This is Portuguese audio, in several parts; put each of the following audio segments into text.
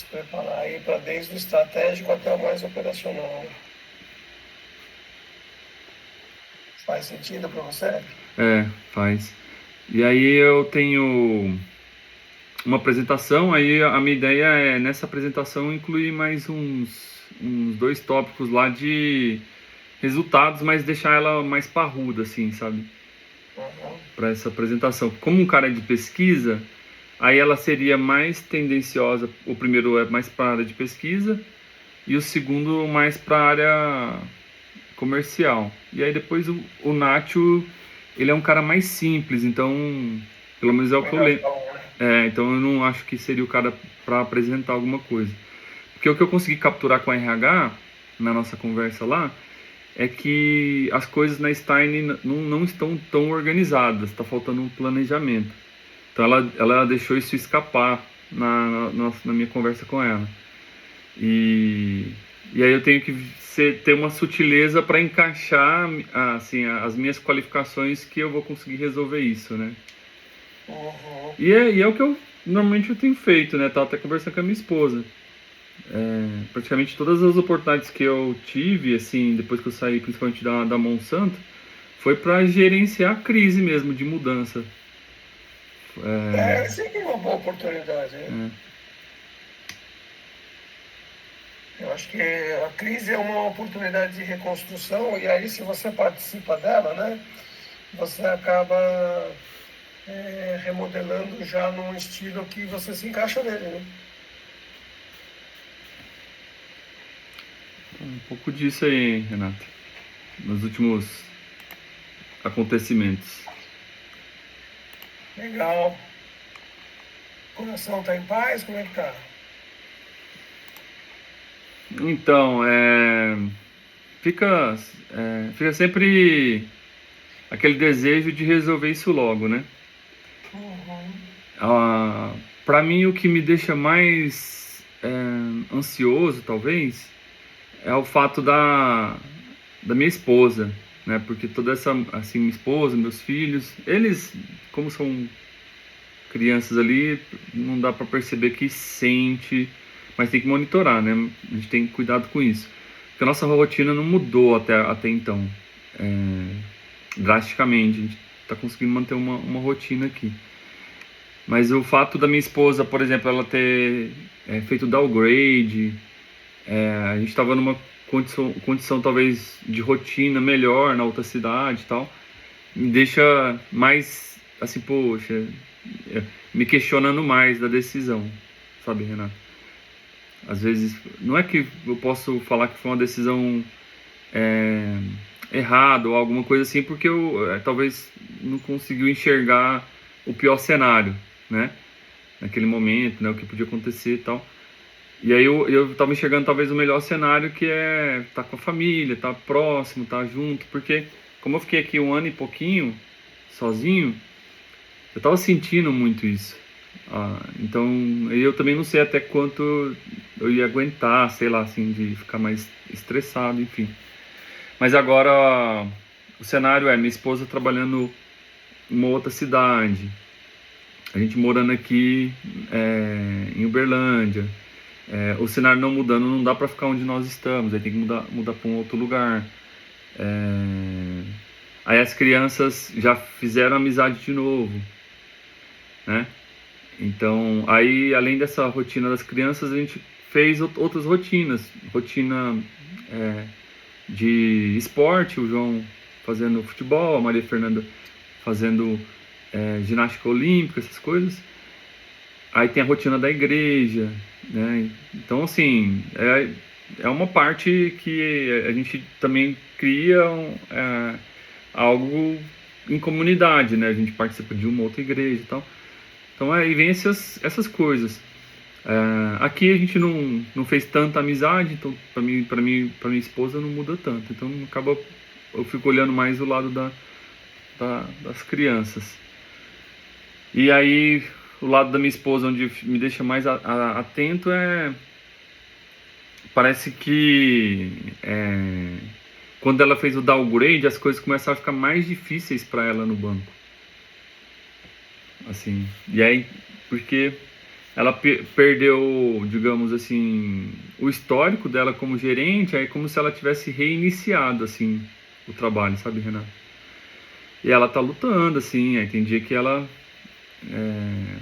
preparar aí para desde o estratégico até o mais operacional. Faz sentido para você? Faz. E aí eu tenho uma apresentação, aí a minha ideia é, nessa apresentação, incluir mais uns dois tópicos lá de resultados, mas deixar ela mais parruda, assim, sabe? Uhum. Para essa apresentação. Como um cara é de pesquisa, aí ela seria mais tendenciosa. O primeiro é mais para a área de pesquisa e o segundo mais para a área comercial. E aí depois o Nacho, ele é um cara mais simples, então pelo menos é o que eu lembro. Operação, né? Então eu não acho que seria o cara para apresentar alguma coisa. Porque o que eu consegui capturar com a RH na nossa conversa lá é que as coisas na Stein não estão tão organizadas, está faltando um planejamento. Então ela deixou isso escapar na minha conversa com ela. E, e aí eu tenho que ter uma sutileza para encaixar assim, as minhas qualificações que eu vou conseguir resolver isso, né? Uhum. E é o que eu normalmente eu tenho feito, né? Tava até conversando com a minha esposa. Praticamente todas as oportunidades que eu tive, assim, depois que eu saí, principalmente da Monsanto, foi para gerenciar a crise mesmo de mudança. É sempre uma boa oportunidade, né? Eu acho que a crise é uma oportunidade de reconstrução e aí se você participa dela, né, você acaba remodelando já num estilo que você se encaixa nele, né? Um pouco disso aí, Renato, nos últimos acontecimentos. Legal. O coração tá em paz? Como é que tá? Então, fica, fica sempre aquele desejo de resolver isso logo, né? Uhum. Para mim, o que me deixa mais ansioso, talvez, é o fato da minha esposa, né? Porque toda essa, assim, minha esposa, meus filhos, eles, como são crianças ali, não dá para perceber que sente, mas tem que monitorar, né? A gente tem cuidado com isso. Porque a nossa rotina não mudou até então, drasticamente. A gente está conseguindo manter uma rotina aqui. Mas o fato da minha esposa, por exemplo, ela ter feito downgrade, a gente estava numa condição talvez de rotina melhor na outra cidade e tal, me deixa mais assim, poxa, me questionando mais da decisão, sabe, Renato? Às vezes, não é que eu posso falar que foi uma decisão é, errada ou alguma coisa assim, porque eu talvez não conseguiu enxergar o pior cenário, né? Naquele momento, né? O que podia acontecer e tal. E aí eu tava enxergando talvez o melhor cenário, que é estar com a família, estar próximo, estar junto, porque como eu fiquei aqui um ano e pouquinho sozinho, eu tava sentindo muito isso. Então eu também não sei até quanto eu ia aguentar, sei lá, assim, de ficar mais estressado, enfim. Mas agora o cenário é minha esposa trabalhando em uma outra cidade, a gente morando aqui em Uberlândia. O cenário não mudando, não dá para ficar onde nós estamos, aí tem que mudar para um outro lugar. Aí as crianças já fizeram amizade de novo, né? Então, aí além dessa rotina das crianças, a gente fez outras rotinas, rotina é, de esporte, o João fazendo futebol, a Maria Fernanda fazendo ginástica olímpica, essas coisas. Aí tem a rotina da igreja, né? Então, assim, é uma parte que a gente também cria algo em comunidade, né? A gente participa de uma outra igreja e tal. Então, aí vem essas coisas. Aqui a gente não fez tanta amizade, então para minha esposa não muda tanto. Então, eu fico olhando mais o lado das crianças. E aí, o lado da minha esposa, onde me deixa mais atento, parece que quando ela fez o downgrade, as coisas começaram a ficar mais difíceis para ela no banco. Assim, e aí, porque ela perdeu, digamos assim, o histórico dela como gerente, aí como se ela tivesse reiniciado, assim, o trabalho, sabe, Renato? E ela tá lutando, assim, aí tem dia que ela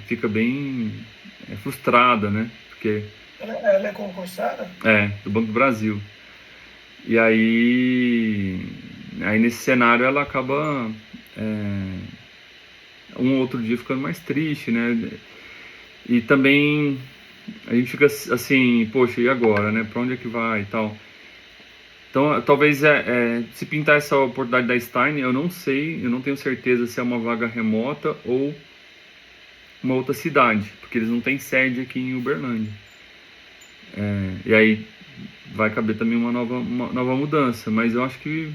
fica bem frustrada, né? Porque Ela é concursada? do Banco do Brasil. E aí nesse cenário ela acaba um outro dia ficando mais triste, né? E também a gente fica assim, poxa, e agora, né? Pra onde é que vai e tal? Então, talvez se pintar essa oportunidade da Stein, eu não sei, eu não tenho certeza se é uma vaga remota ou uma outra cidade, porque eles não têm sede aqui em Uberlândia. E aí vai caber também uma nova mudança, mas eu acho que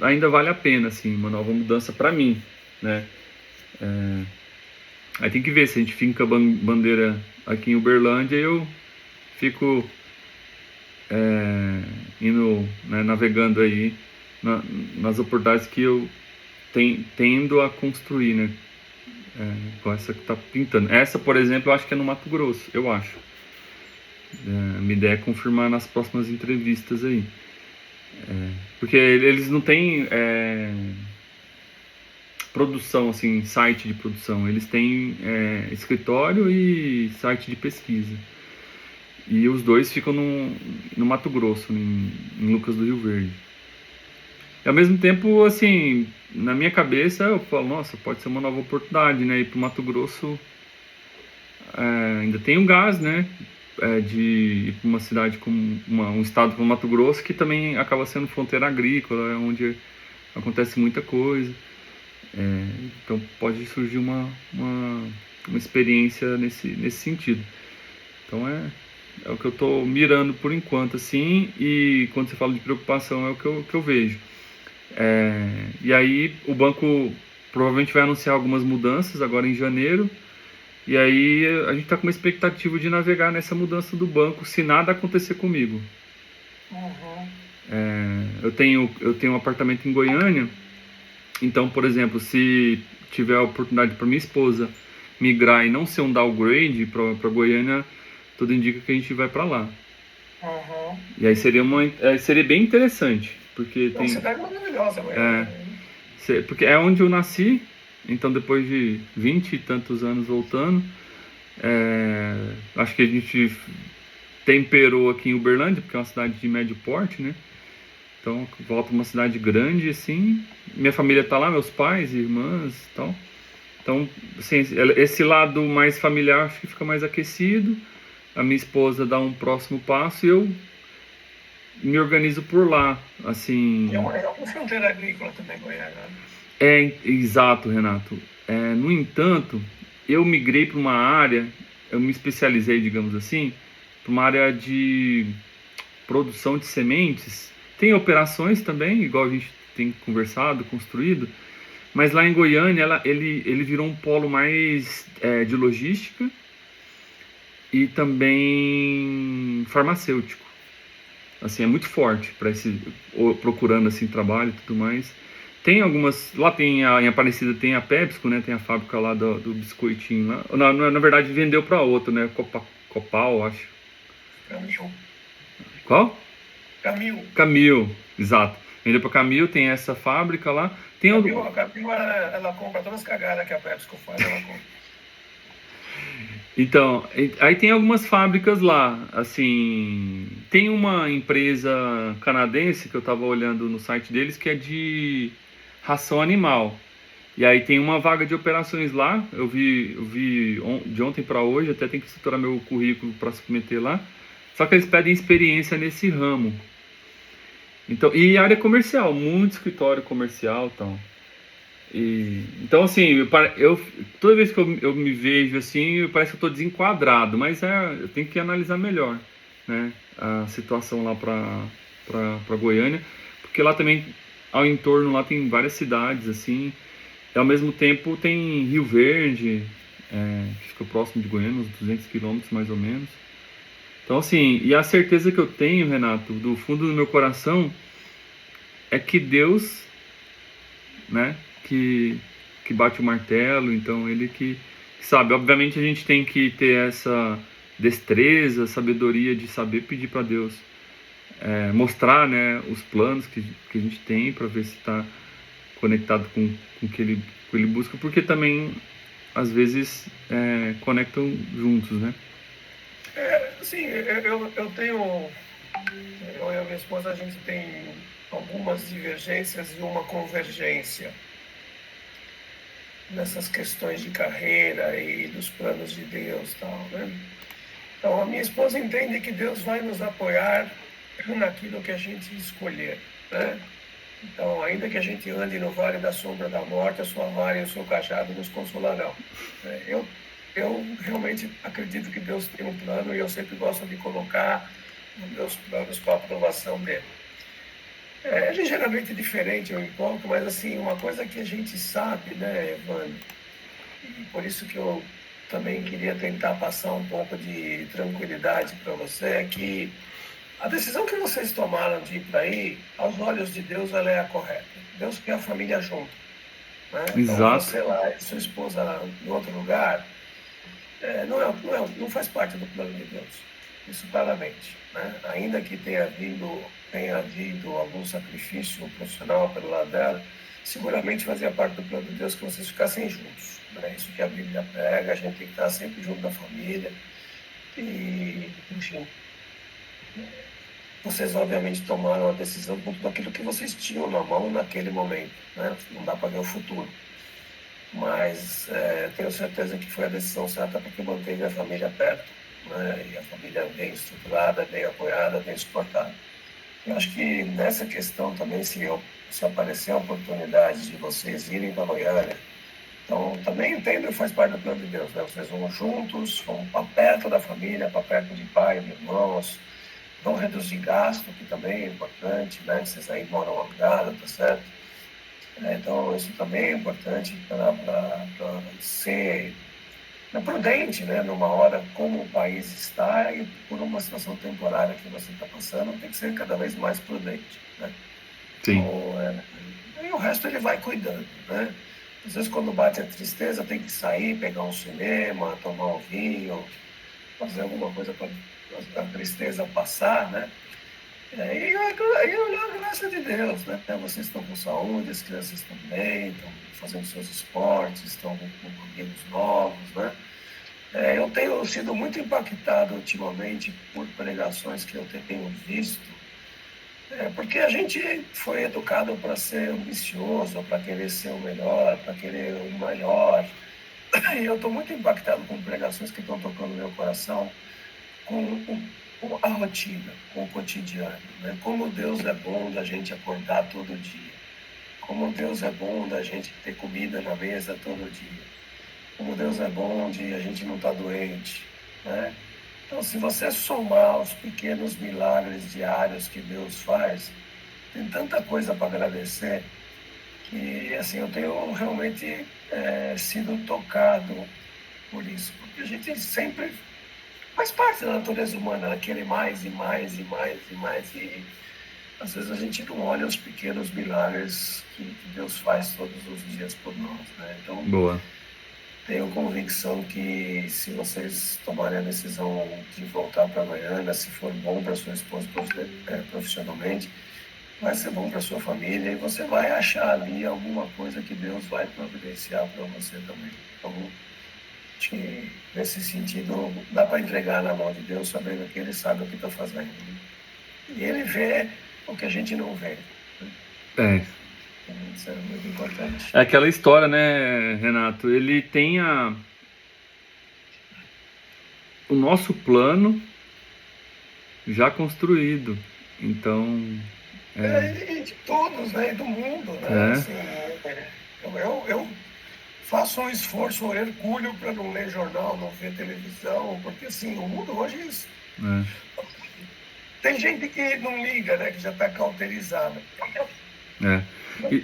ainda vale a pena, assim, uma nova mudança para mim, né? Aí tem que ver se a gente finca a bandeira aqui em Uberlândia e eu fico indo, né, navegando aí nas oportunidades que eu tendo a construir, né? Com essa que tá pintando. Essa, por exemplo, eu acho que é no Mato Grosso, eu acho. Minha ideia é confirmar nas próximas entrevistas aí. Porque eles não têm produção, assim, site de produção. Eles têm escritório e site de pesquisa. E os dois ficam no Mato Grosso, em Lucas do Rio Verde. E ao mesmo tempo, assim, na minha cabeça eu falo, nossa, pode ser uma nova oportunidade, né? Ir pro Mato Grosso, ainda tem o gás, né? De ir para uma cidade como um estado como Mato Grosso, que também acaba sendo fronteira agrícola, onde acontece muita coisa. Então pode surgir uma experiência nesse sentido. Então é o que eu estou mirando por enquanto, assim, e quando você fala de preocupação é o que eu vejo. E aí o banco provavelmente vai anunciar algumas mudanças agora em janeiro, e aí a gente está com uma expectativa de navegar nessa mudança do banco se nada acontecer comigo. Uhum. Eu tenho um apartamento em Goiânia, então, por exemplo, se tiver a oportunidade para minha esposa migrar e não ser um downgrade para Goiânia, tudo indica que a gente vai para lá. Uhum. E aí seria bem interessante, porque Então, cidade maravilhosa, é, Goiânia. porque é onde eu nasci, então depois de 20 e tantos anos voltando, acho que a gente temperou aqui em Uberlândia, porque é uma cidade de médio porte, né? Então, volto para uma cidade grande, assim. Minha família tá lá, meus pais, irmãs e tal. Então, assim, esse lado mais familiar acho que fica mais aquecido. A minha esposa dá um próximo passo e eu me organizo por lá, assim. É uma fronteira agrícola também, Goiânia. Né? Exato, Renato. No entanto, eu migrei para uma área, eu me especializei, digamos assim, para uma área de produção de sementes. Tem operações também, igual a gente tem conversado, construído, mas lá em Goiânia ele virou um polo mais de logística e também farmacêutico. Assim, é muito forte para procurando assim trabalho e tudo mais. Tem algumas, lá tem em Aparecida tem a PepsiCo, né? Tem a fábrica lá do biscoitinho lá. Na verdade vendeu para outra, né? Copal, acho. Camil. Qual? Camil. Camil, exato. Vendeu para Camil, tem essa fábrica lá. Tem Camil, a Camil ela compra todas as cagadas que a PepsiCo faz, ela compra. Então, aí tem algumas fábricas lá, assim, tem uma empresa canadense que eu estava olhando no site deles que é de ração animal. E aí tem uma vaga de operações lá, eu vi de ontem para hoje, até tem que estruturar meu currículo para se submeter lá. Só que eles pedem experiência nesse ramo. Então, e área comercial, muito escritório comercial, então. Então, assim, toda vez que eu me vejo assim, parece que eu estou desenquadrado, mas eu tenho que analisar melhor, né, a situação lá para Goiânia, porque lá também, ao entorno, lá tem várias cidades, assim, e ao mesmo tempo tem Rio Verde, que fica próximo de Goiânia, uns 200 quilômetros mais ou menos. Então, assim, e a certeza que eu tenho, Renato, do fundo do meu coração, é que Deus, né, que bate o martelo, então ele sabe, obviamente a gente tem que ter essa destreza, sabedoria de saber pedir para Deus, mostrar, né, os planos que a gente tem para ver se está conectado com o que ele busca, porque também às vezes conectam juntos, né? Assim, eu tenho, eu e a minha esposa, a gente tem algumas divergências e uma convergência nessas questões de carreira e dos planos de Deus, tal, né? Então, a minha esposa entende que Deus vai nos apoiar naquilo que a gente escolher, né? Então, ainda que a gente ande no vale da sombra da morte, a sua vara e o seu cajado nos consolarão. Eu realmente acredito que Deus tem um plano e eu sempre gosto de colocar os meus planos com a aprovação dele. É ligeiramente diferente um pouco, mas assim, uma coisa que a gente sabe, né, Evandro, e por isso que eu também queria tentar passar um pouco de tranquilidade para você, é que a decisão que vocês tomaram de ir para aí, aos olhos de Deus, ela é a correta. Deus quer a família junto, né? Então, Exato. você lá e sua esposa lá em outro lugar, não faz parte do plano de Deus. Isso claramente, né? Ainda que tenha havido algum sacrifício profissional pelo lado dela, seguramente fazia parte do plano de Deus que vocês ficassem juntos. Né? Isso que a Bíblia prega, a gente tem que estar sempre junto da família. E, enfim, vocês obviamente tomaram a decisão por tudo aquilo que vocês tinham na mão naquele momento. Né? Não dá para ver o futuro. Mas tenho certeza que foi a decisão certa porque manteve a família perto. Né? E a família bem estruturada, bem apoiada, bem suportada. Eu acho que nessa questão também, se aparecer a oportunidade de vocês irem para Goiânia, então também entendo que faz parte do plano de Deus. Né? Vocês vão juntos, vão para perto da família, para perto de pai, de irmãos, vão reduzir gasto, que também é importante, né? Vocês aí moram alugado, tá certo? Então, isso também é importante para ser prudente, né? Numa hora como o país está e por uma situação temporária que você está passando, tem que ser cada vez mais prudente, né? Sim. Então, e o resto ele vai cuidando, né? Às vezes, quando bate a tristeza, tem que sair, pegar um cinema, tomar um vinho, fazer alguma coisa para a tristeza passar, né? E olhar a graça de Deus, né? Vocês estão com saúde, as crianças estão bem, estão fazendo seus esportes, estão com amigos novos, né? Eu tenho sido muito impactado ultimamente por pregações que eu tenho visto, porque a gente foi educado para ser ambicioso, para querer ser o melhor, para querer o maior. E eu estou muito impactado com pregações que estão tocando no meu coração, com a rotina, com o cotidiano. Né? Como Deus é bom da gente acordar todo dia. Como Deus é bom da gente ter comida na mesa todo dia. Como Deus é bom de a gente não estar doente. Né? Então, se você somar os pequenos milagres diários que Deus faz, tem tanta coisa para agradecer que assim, eu tenho realmente sido tocado por isso. Porque a gente sempre faz parte da natureza humana, ela querer mais e mais e mais e mais. E às vezes a gente não olha os pequenos milagres que Deus faz todos os dias por nós. Né? Então, Boa. tenho convicção que se vocês tomarem a decisão de voltar para Goiânia, se for bom para sua esposa profissionalmente, vai ser bom para sua família e você vai achar ali alguma coisa que Deus vai providenciar para você também. Então, acho que nesse sentido dá para entregar na mão de Deus, sabendo que Ele sabe o que está fazendo. E Ele vê o que a gente não vê. É. Isso é muito importante. É aquela história, né, Renato? Ele tem o nosso plano já construído. Então, E de todos, né? E do mundo, né? Assim, eu faço um esforço hercúleo para não ler jornal, não ver televisão, porque assim, o mundo hoje tem gente que não liga, né? Que já está cauterizada.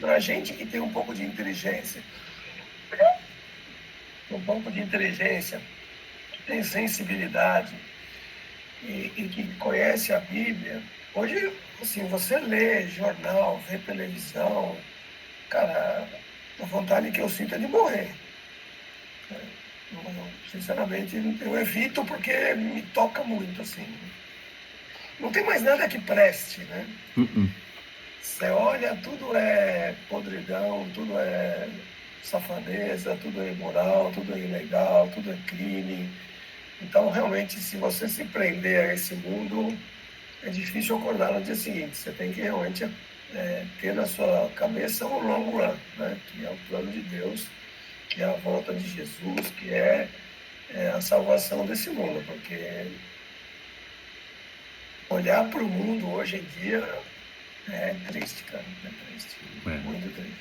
Para a gente que tem um pouco de inteligência, tem sensibilidade e que conhece a Bíblia, hoje, assim, você lê jornal, vê televisão, cara, a vontade que eu sinto é de morrer. Sinceramente, eu evito porque me toca muito, assim. Não tem mais nada que preste, né? Uh-uh. Você olha, tudo é podridão, tudo é safadeza, tudo é imoral, tudo é ilegal, tudo é crime. Então, realmente, se você se prender a esse mundo, é difícil acordar no dia seguinte. Você tem que realmente ter na sua cabeça o long run, né? Que é o plano de Deus, que é a volta de Jesus, que é a salvação desse mundo. Porque olhar para o mundo hoje em dia é triste, cara. É triste. É, Muito triste.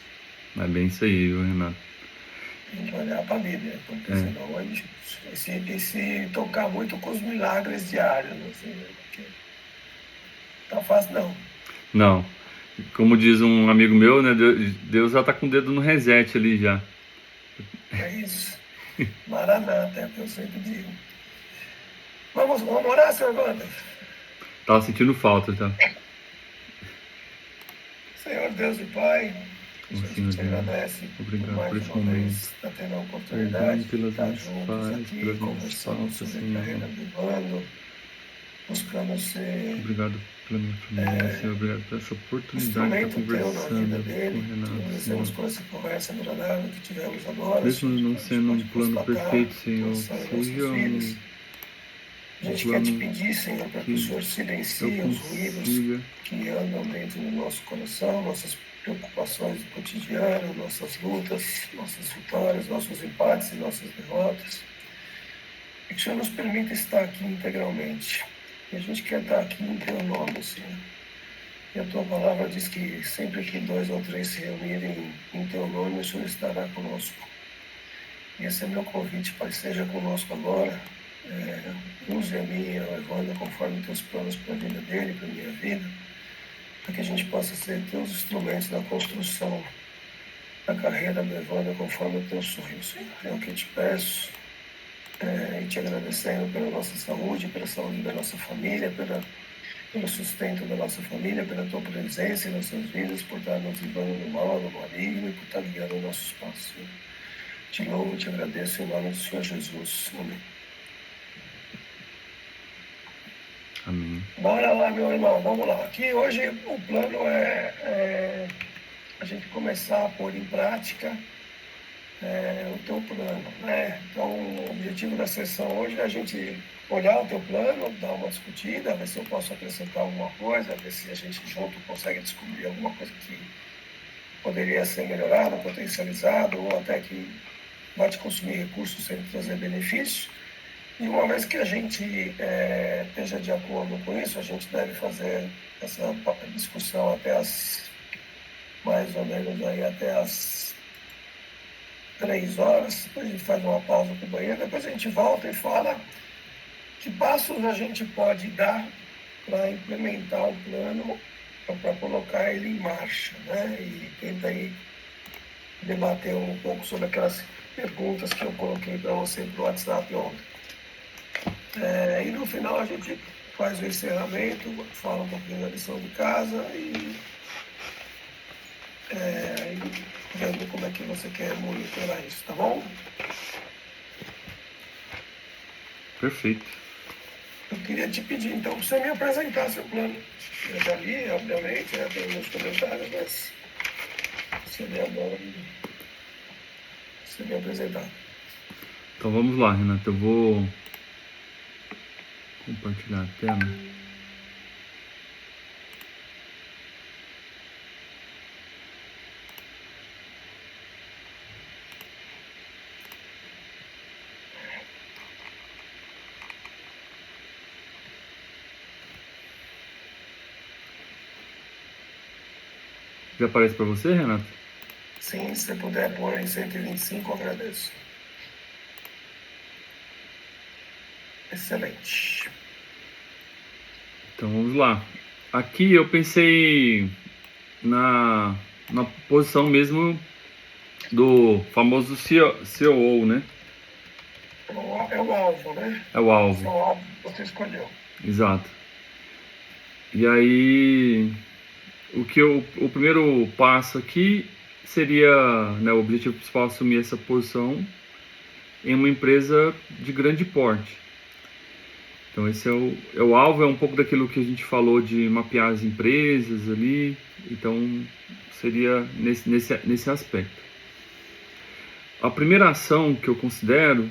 é bem isso aí, viu, Renato? Tem que olhar para a Bíblia, porque É. senão é difícil. E se tocar muito com os milagres diários, assim, né? Porque tá fácil não. Não. Como diz um amigo meu, né? Deus já tá com o dedo no reset ali já. É isso. Maranata, é o que eu sempre digo. Vamos orar, senhor Wander? Tava sentindo falta, tá? Senhor Deus e Pai, a Ô, gente Senhor te Deus, agradece por obrigado por mais esse uma momento. vez estar tendo a Perdão oportunidade de pelas estar minhas juntos falhas, aqui, pelas minhas conversando faltas, sobre a Senhor. carreira do Evandro, buscando ser Obrigado pela minha família, Senhor. Obrigado por essa oportunidade de estar instrumento teu na vida conversando com o dele. Te Renato, agradecemos Senhor. por essa conversa agradável que tivemos agora, Mesmo Senhor, não que a gente sendo um pode plano constatar perfeito, a Senhor, atuação em seja nossas vidas. A um gente quer te plano pedir, Senhor, para que o que Senhor eu silencie os ruídos consiga, que andam dentro do nosso coração, nossas preocupações do cotidiano, nossas lutas, nossas vitórias, nossos empates e nossas derrotas. E que o Senhor nos permita estar aqui integralmente. E a gente quer estar aqui em Teu nome, Senhor. E a Tua palavra diz que sempre que 2 ou 3 se reunirem em Teu nome, o Senhor estará conosco. E esse é meu convite, Pai, seja conosco agora. Use a mim e ao Evandro conforme Teus planos para a vida dele, para a minha vida, para que a gente possa ser Teus instrumentos na construção da carreira do Evandro conforme o Teu sonho, Senhor. É o que eu te peço. E te agradecendo pela nossa saúde, pela saúde da nossa família, pelo sustento da nossa família, pela tua presença em nossas vidas, por estar nos livrando do mal, do maligno e por estar guiando nossos passos. Senhor. Te louvo e te agradeço em nome do Senhor Jesus. Amém. amém. Bora lá, meu irmão, vamos lá. Aqui hoje o plano é a gente começar a pôr em prática o teu plano, né? Então, o objetivo da sessão hoje é a gente olhar o teu plano, dar uma discutida, ver se eu posso acrescentar alguma coisa, ver se a gente junto consegue descobrir alguma coisa que poderia ser melhorada, potencializada, ou até que vai te consumir recursos sem trazer benefícios. E uma vez que a gente esteja de acordo com isso, a gente deve fazer essa discussão até mais ou menos aí até as 3 horas, depois a gente faz uma pausa para o banheiro, depois a gente volta e fala que passos a gente pode dar para implementar o plano, para colocar ele em marcha, né? E tenta aí debater um pouco sobre aquelas perguntas que eu coloquei para você no WhatsApp ontem. E no final a gente faz o encerramento, fala um pouquinho da lição de casa e vendo como é que você quer monitorar isso, tá bom? Perfeito. Eu queria te pedir, então, para você me apresentar seu plano. Eu já li, obviamente, já tenho meus comentários, mas seria bom você me apresentar. Então vamos lá, Renato. Eu vou compartilhar a tela. Já aparece para você, Renato? Sim, se você puder pôr em 125, eu agradeço. Excelente. Então vamos lá. Aqui eu pensei na posição mesmo do famoso COO, né? É o alvo, né? É o Esse é alvo. o alvo que você escolheu. Exato. E aí, o primeiro passo aqui seria, né, o objetivo principal é assumir essa posição em uma empresa de grande porte. Então esse é o alvo, é um pouco daquilo que a gente falou de mapear as empresas ali, então seria nesse aspecto. A primeira ação que eu considero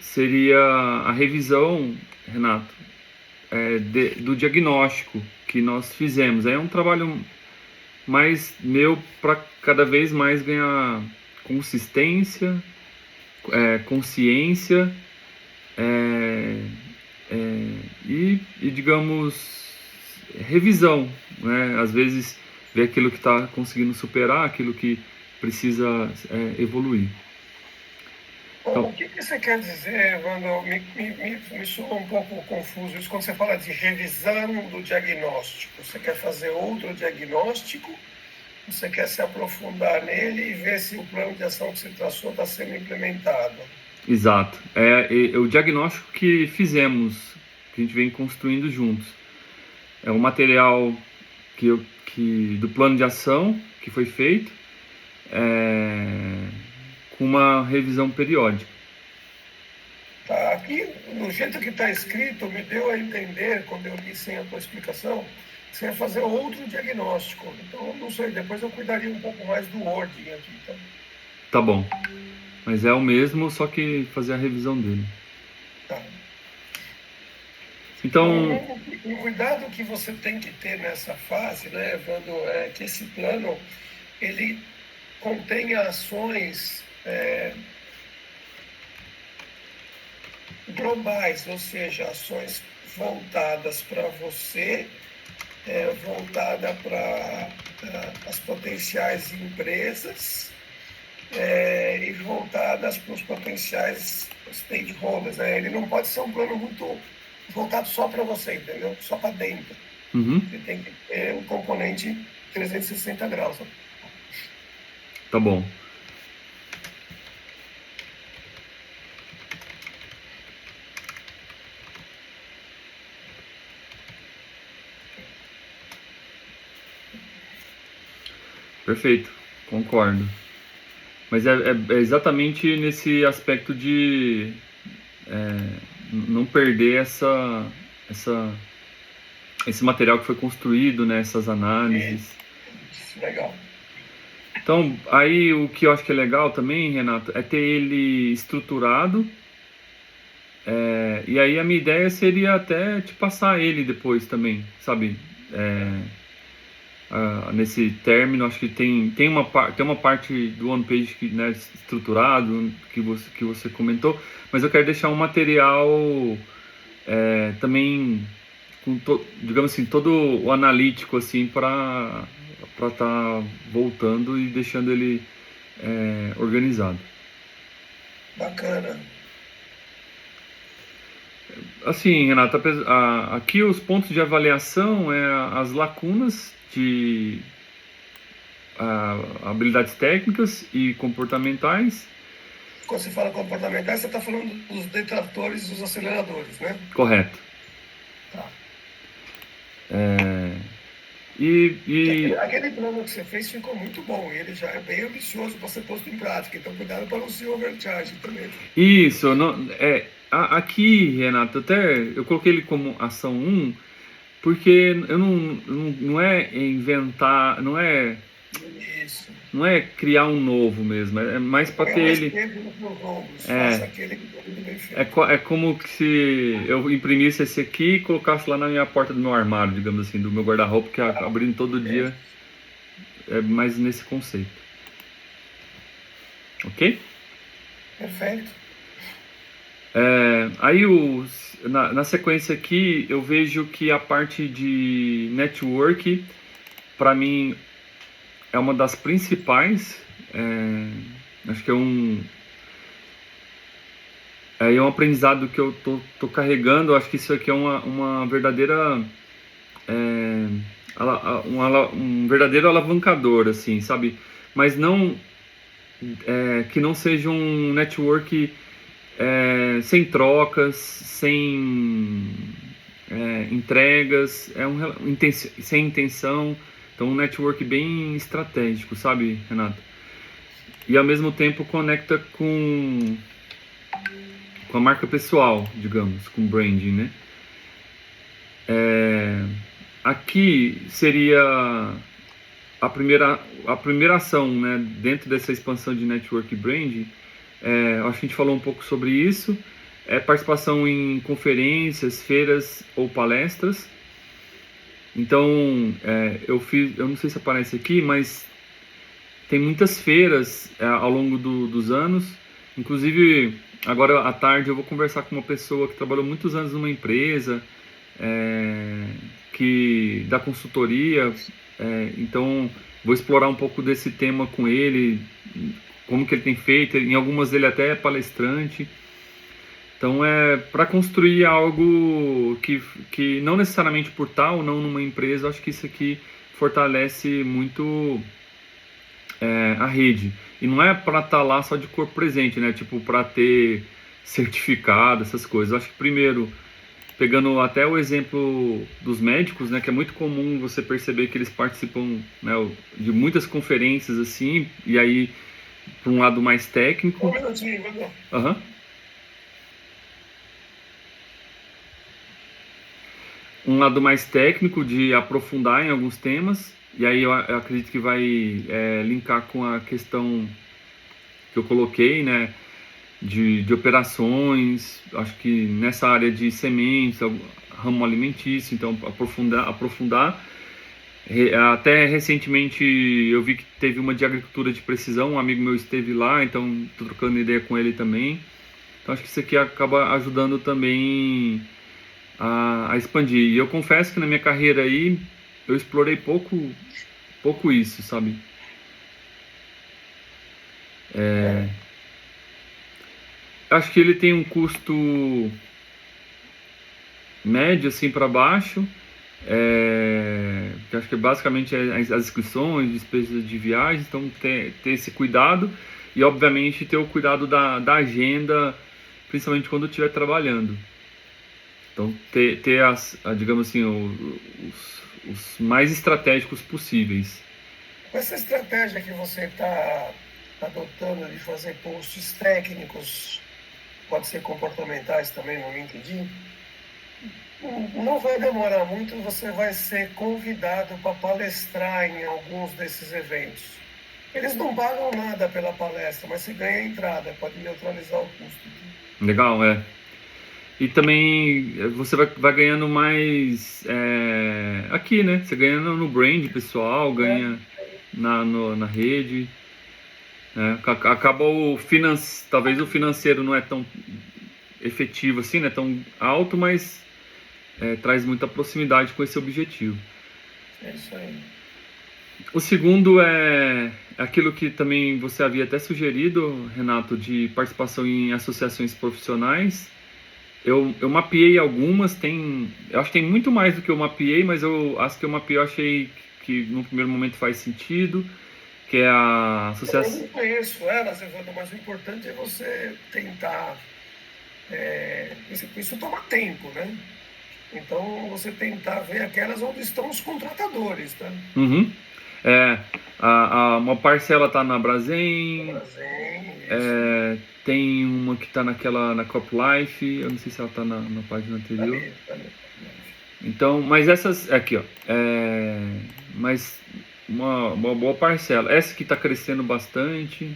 seria a revisão, Renato, do diagnóstico que nós fizemos. É um trabalho mais meu para cada vez mais ganhar consistência, consciência digamos, revisão, né? Às vezes ver aquilo que está conseguindo superar, aquilo que precisa evoluir. Então, o que você quer dizer, Evandro? Me soa um pouco confuso isso quando você fala de revisão do diagnóstico. Você quer fazer outro diagnóstico? Você quer se aprofundar nele e ver se o plano de ação que você traçou está sendo implementado? Exato. É o diagnóstico que fizemos, que a gente vem construindo juntos. É um material do plano de ação que foi feito, com uma revisão periódica. Tá, aqui, no jeito que está escrito, me deu a entender, quando eu li sem a tua explicação, que você ia fazer outro diagnóstico. Então, não sei, depois eu cuidaria um pouco mais do wording aqui. Tá bom. Mas é o mesmo, só que fazer a revisão dele. Tá. Então, o cuidado que você tem que ter nessa fase, né, Evandro, é que esse plano ele contenha ações globais, ou seja, ações voltadas para você, voltada para as potenciais empresas e voltadas para os potenciais stakeholders. Né? Ele não pode ser um plano muito voltado só para você, entendeu? Só para dentro. Ele tem que ter um componente 360 graus. Tá bom. Perfeito, concordo. Mas é exatamente nesse aspecto de não perder esse material que foi construído, né, essas análises. Isso, legal. Então, aí o que eu acho que é legal também, Renato, é ter ele estruturado. E aí a minha ideia seria até te passar ele depois também, sabe? Nesse término, acho que tem uma parte do One Page que, né, estruturado, que você comentou, mas eu quero deixar um material também com digamos assim, todo o analítico assim para estar voltando e deixando ele organizado. Bacana. Assim, Renata, aqui os pontos de avaliação as lacunas de habilidades técnicas e comportamentais. Quando você fala comportamentais, você está falando dos detratores e dos aceleradores, né? Correto. Tá. Aquele plano que você fez ficou muito bom, e ele já é bem ambicioso para ser posto em prática, então cuidado para não se overcharge também. Isso, aqui, Renato, até eu coloquei ele como ação 1, porque eu não é inventar, não é criar um novo mesmo, é mais para ter ele. É como se eu imprimisse esse aqui e colocasse lá na minha porta do meu armário, digamos assim, do meu guarda-roupa, que abrindo todo dia. É mais nesse conceito. Ok? Perfeito. Aí na sequência aqui eu vejo que a parte de network, para mim, é uma das principais. Acho que é um aprendizado que eu tô carregando. Acho que isso aqui é uma verdadeira um verdadeiro alavancador, assim, sabe? Mas não que não seja um network sem trocas, sem entregas, sem intenção. Então um network bem estratégico, sabe, Renato? E ao mesmo tempo conecta com com a marca pessoal, digamos, com branding, né? Aqui seria a primeira ação, né, dentro dessa expansão de network branding. Acho que a gente falou um pouco sobre isso. Participação em conferências, feiras ou palestras. Então, eu não sei se aparece aqui, mas tem muitas feiras ao longo dos anos. Inclusive, agora à tarde eu vou conversar com uma pessoa que trabalhou muitos anos numa empresa, que dá consultoria. Então, vou explorar um pouco desse tema com ele, como que ele tem feito. Em algumas ele até é palestrante. Então, para construir algo que não necessariamente por tal ou não numa empresa, eu acho que isso aqui fortalece muito a rede. E não é para estar lá só de corpo presente, né? Tipo, para ter certificado, essas coisas. Eu acho que primeiro, pegando até o exemplo dos médicos, né? Que é muito comum você perceber que eles participam, né, de muitas conferências assim, e aí, para um lado mais técnico. Um minutinho, Godô. Aham. Um lado mais técnico de aprofundar em alguns temas, e aí eu acredito que vai linkar com a questão que eu coloquei, né, de operações. Acho que nessa área de sementes, ramo alimentício, então aprofundar. Até recentemente eu vi que teve uma de agricultura de precisão, um amigo meu esteve lá, então estou trocando ideia com ele também. Então acho que isso aqui acaba ajudando também a expandir. E eu confesso que na minha carreira aí eu explorei pouco isso, sabe? Acho que ele tem um custo médio assim para baixo. Que acho que basicamente as inscrições, despesas de viagem, então ter esse cuidado e obviamente ter o cuidado da agenda, principalmente quando eu estiver trabalhando. Então ter digamos assim, os mais estratégicos possíveis. Essa estratégia que você está adotando de fazer posts técnicos, pode ser comportamentais também no LinkedIn, não vai demorar muito, você vai ser convidado para palestrar em alguns desses eventos. Eles não pagam nada pela palestra, mas você ganha a entrada, pode neutralizar o custo. Legal, E também você vai ganhando mais aqui, né? Você ganha no brand pessoal, ganha na rede. Acaba talvez o financeiro não é tão efetivo assim, não é tão alto, mas traz muita proximidade com esse objetivo. É isso aí. O segundo é aquilo que também você havia até sugerido, Renato, de participação em associações profissionais. Eu mapeei algumas, eu acho que tem muito mais do que eu mapeei, mas as que eu mapeei eu achei que no primeiro momento faz sentido, que é a associação... Eu não conheço elas, Evandro, mas o importante é você tentar... Isso toma tempo, né? Então, você tentar ver aquelas onde estão os contratadores, tá? Uhum. Uma parcela está na Brasem, tem uma que está na CopLife, eu não sei se ela está na página anterior. Tá ali. Então, mas essas aqui, ó, mas uma boa parcela. Essa que está crescendo bastante.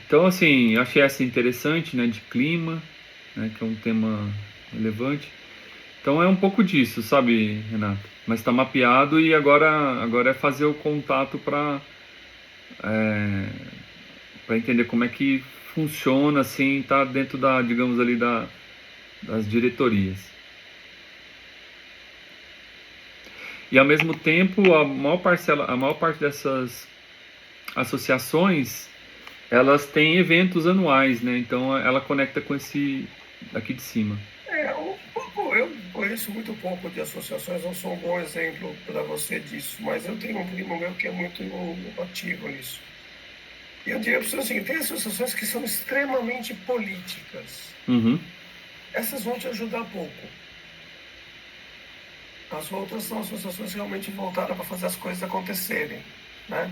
Então, assim, eu achei essa interessante, né, de clima, né, que é um tema relevante. Então é um pouco disso, sabe, Renato? Mas está mapeado e agora é fazer o contato para entender como é que funciona, assim, tá dentro digamos ali, das diretorias. E ao mesmo tempo, a maior parte dessas associações, elas têm eventos anuais, né? Então ela conecta com esse daqui de cima. Eu conheço muito pouco de associações, não sou um bom exemplo para você disso, mas eu tenho um primo meu que é muito ativo nisso. E eu diria para você o seguinte, tem associações que são extremamente políticas. Uhum. Essas vão te ajudar pouco. As outras são associações realmente voltadas para fazer as coisas acontecerem, né?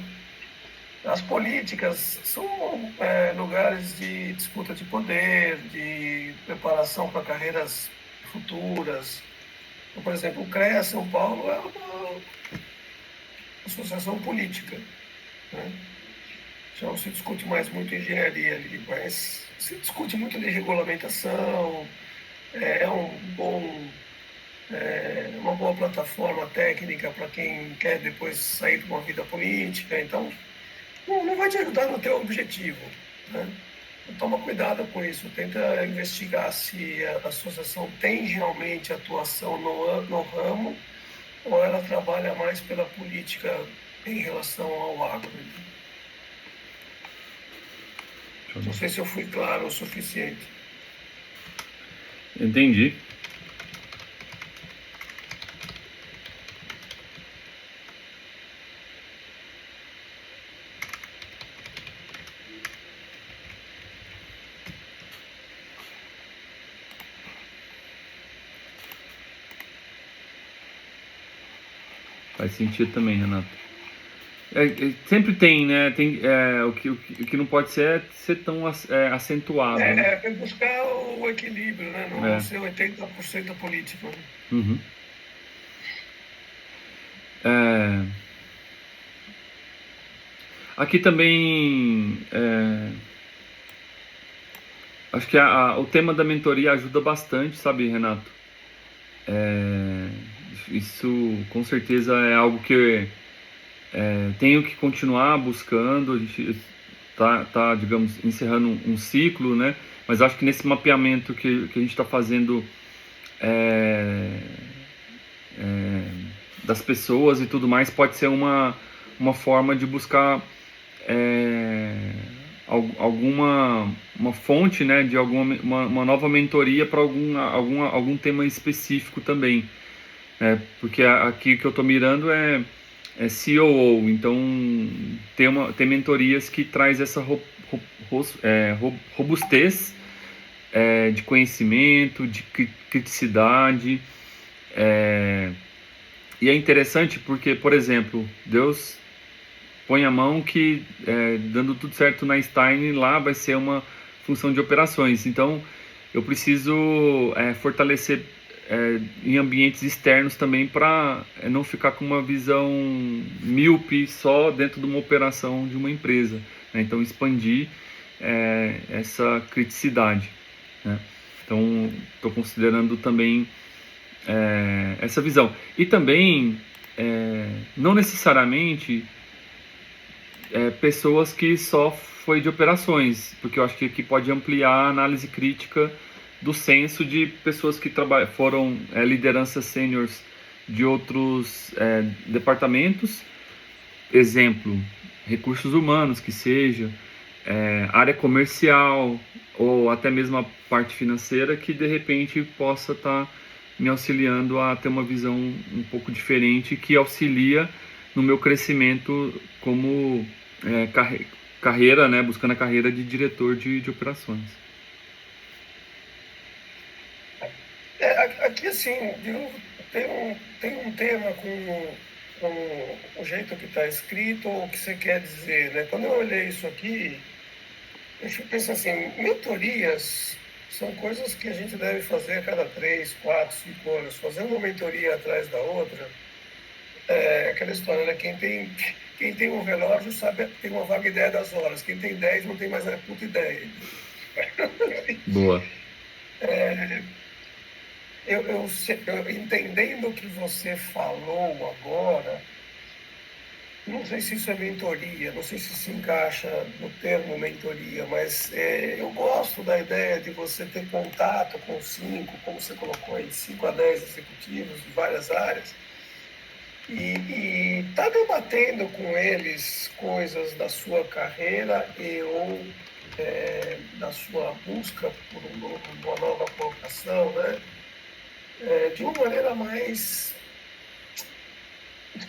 As políticas são lugares de disputa de poder, de preparação para carreiras futuras. Então, por exemplo, o CREA São Paulo é uma associação política, né? Já não se discute mais muito engenharia ali, mas se discute muito de regulamentação, é um bom, uma boa plataforma técnica para quem quer depois sair de uma vida política. Então, não vai te ajudar no teu objetivo, né? Então, toma cuidado com isso, tenta investigar se a associação tem realmente atuação no ramo ou ela trabalha mais pela política em relação ao agro. Não sei se eu fui claro o suficiente. Entendi. Faz sentido também, Renato. Sempre tem, né? O que não pode ser tão acentuado, né? Tem que buscar o equilíbrio, né? Não É. ser 80% político. Né? Uhum. Aqui também, acho que o tema da mentoria ajuda bastante, sabe, Renato? Isso com certeza é algo que tenho que continuar buscando. A gente tá, digamos, encerrando um ciclo, né? Mas acho que nesse mapeamento que a gente está fazendo das pessoas e tudo mais, pode ser uma forma de buscar alguma uma fonte, né, de uma nova mentoria para algum tema específico também, né? Porque aqui que eu estou mirando é COO, então tem mentorias que traz essa robustez de conhecimento, de criticidade, e é interessante porque, por exemplo, Deus põe a mão que, dando tudo certo na Stein, lá vai ser uma função de operações. Então, eu preciso fortalecer em ambientes externos também para não ficar com uma visão míope só dentro de uma operação de uma empresa, né? Então, expandir essa criticidade, né? Então, estou considerando também essa visão. E também, não necessariamente pessoas que só foi de operações, porque eu acho que aqui pode ampliar a análise crítica do senso de pessoas que foram lideranças sêniores de outros departamentos, exemplo, recursos humanos, que seja, área comercial, ou até mesmo a parte financeira, que de repente possa estar me auxiliando a ter uma visão um pouco diferente, que auxilia no meu crescimento como carreira, né, buscando a carreira de diretor de operações. Aqui, assim, tem um tema com o jeito que está escrito ou o que você quer dizer, né? Quando eu olhei isso aqui, eu penso assim, mentorias são coisas que a gente deve fazer a cada 3, 4, 5 anos. Fazer uma mentoria atrás da outra, aquela história, né? Quem tem um relógio sabe, tem uma vaga ideia das horas. Quem tem 10 não tem mais a puta ideia. Boa. Eu entendendo o que você falou agora, não sei se isso é mentoria, não sei se encaixa no termo mentoria, mas eu gosto da ideia de você ter contato com 5, como você colocou aí, 5 a 10 executivos de várias áreas, e tá debatendo com eles coisas da sua carreira ou da sua busca por uma nova colocação, né? De uma maneira mais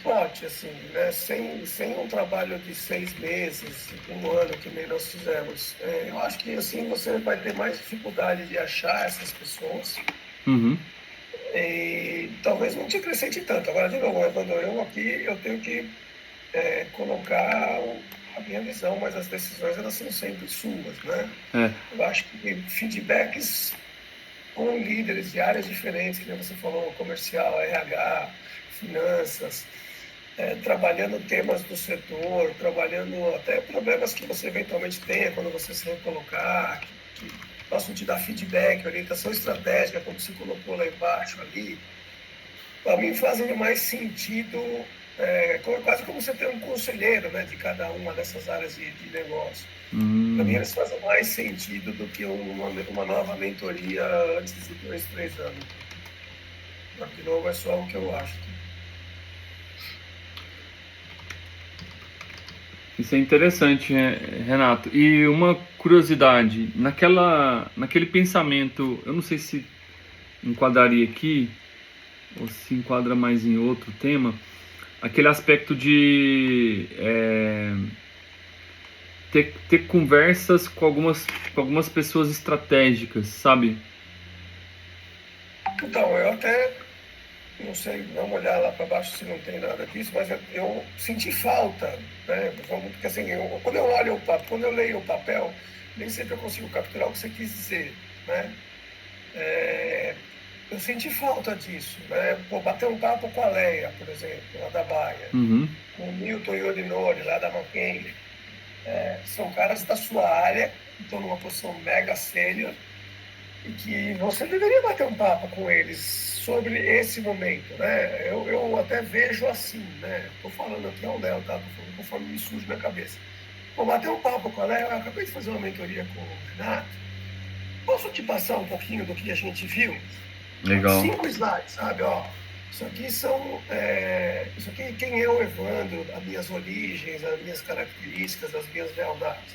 forte, assim, né? Sem um trabalho de 6 meses, um ano, que nem nós fizemos. Eu acho que assim você vai ter mais dificuldade de achar essas pessoas. Uhum. E talvez não te acrescente tanto. Agora, de novo, Evandro, eu aqui eu tenho que colocar a minha visão, mas as decisões elas são sempre suas, né? É. Eu acho que feedbacks com líderes de áreas diferentes, que nem você falou, comercial, RH, finanças, trabalhando temas do setor, trabalhando até problemas que você eventualmente tenha quando você se recolocar, que possam te dar feedback, orientação estratégica, como você colocou lá embaixo ali, para mim fazem mais sentido, quase como você ter um conselheiro, né, de cada uma dessas áreas de negócio. Para mim eles fazem mais sentido do que uma nova mentoria antes de 2, 3 anos. Mas, de novo, é só o que eu acho. Isso é interessante, Renato. E uma curiosidade, naquele pensamento, eu não sei se enquadraria aqui, ou se enquadra mais em outro tema, aquele aspecto de ter conversas com algumas pessoas estratégicas, sabe? Então, eu até não sei, vamos olhar lá para baixo se não tem nada disso, mas eu senti falta, né? Porque assim, quando eu olho o papel, quando eu leio o papel, nem sempre eu consigo capturar o que você quis dizer, né? Eu senti falta disso, né? Pô, bater um papo com a Leia, por exemplo, lá da Baia, Uhum. com o Milton Iorinori, lá da McKinsey. São caras da sua área, que estão numa posição mega sênior, e que você deveria bater um papo com eles sobre esse momento, né? Eu até vejo assim, né? Estou falando aqui ao Léo, tá? Estou falando conforme me surge na cabeça. Vou bater um papo com a Léo, eu acabei de fazer uma mentoria com o Renato. Posso te passar um pouquinho do que a gente viu? Legal. 5 slides, sabe? Ó, isso aqui são. Isso aqui, quem é o Evandro, as minhas origens, as minhas características, as minhas lealdades.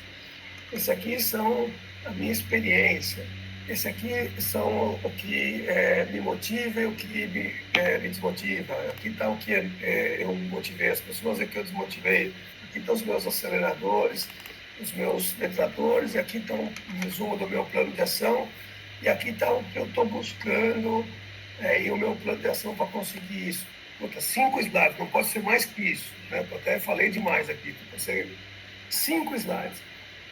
Esse aqui são a minha experiência. Esse aqui são o que me motiva e o que me desmotiva. Aqui está o que eu motivei as pessoas e o que eu desmotivei. Aqui estão os meus aceleradores, os meus detratores, e aqui está um resumo do meu plano de ação, e aqui está o que eu estou buscando e o meu plano de ação para conseguir isso. Puta, 5 slides, não pode ser mais que isso. Né? Eu até falei demais aqui, pode ser 5 slides.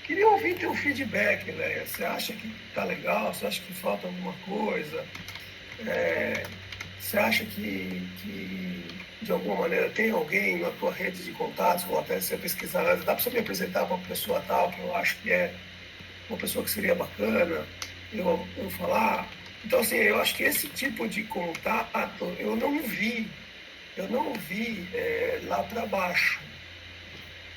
Queria ouvir teu feedback, Leia. Você acha que tá legal? Você acha que falta alguma coisa? Você acha que, de alguma maneira, tem alguém na tua rede de contatos, ou até você pesquisar, dá para você me apresentar para uma pessoa tal, que eu acho que é uma pessoa que seria bacana eu falar? Então, assim, eu acho que esse tipo de contato eu não vi lá para baixo.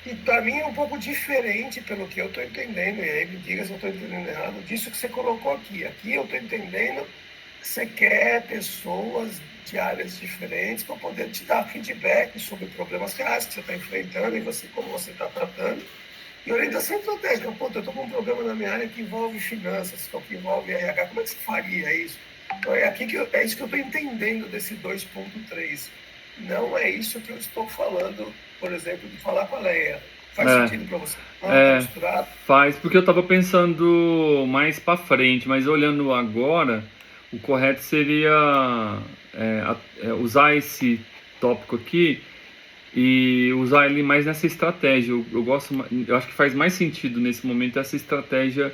E para mim é um pouco diferente, pelo que eu estou entendendo, e aí me diga se eu estou entendendo errado, disso que você colocou aqui. Aqui eu estou entendendo que você quer pessoas de áreas diferentes para poder te dar feedback sobre problemas reais que você está enfrentando e como você está tratando. E orientação estratégica. Pô, eu estou com um problema na minha área que envolve finanças, que envolve RH. Como é que você faria isso? Então, é isso que eu estou entendendo desse 2.3. Não é isso que eu estou falando, por exemplo, de falar com a Leia. Faz sentido para você? Não, tá misturado? Faz, porque eu tava pensando mais pra frente, mas olhando agora, o correto seria usar esse tópico aqui e usar ele mais nessa estratégia. Eu acho que faz mais sentido nesse momento essa estratégia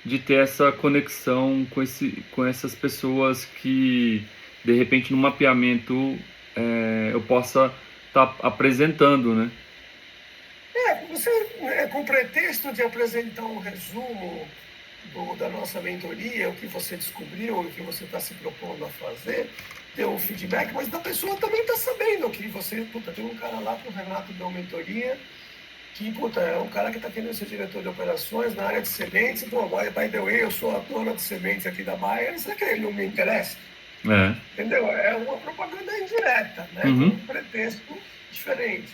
de ter essa conexão com essas pessoas que, de repente, no mapeamento eu possa estar apresentando, né? Você, com pretexto de apresentar um resumo da nossa mentoria, o que você descobriu, o que você está se propondo a fazer, ter um feedback, mas da pessoa também está sabendo que você, tem um cara lá que o Renato deu mentoria, que, é um cara que está querendo ser diretor de operações na área de sementes, by the way, eu sou a dona de sementes aqui da Baia, será que ele não me interessa? Entendeu? É uma propaganda indireta, né? Com um pretexto diferente.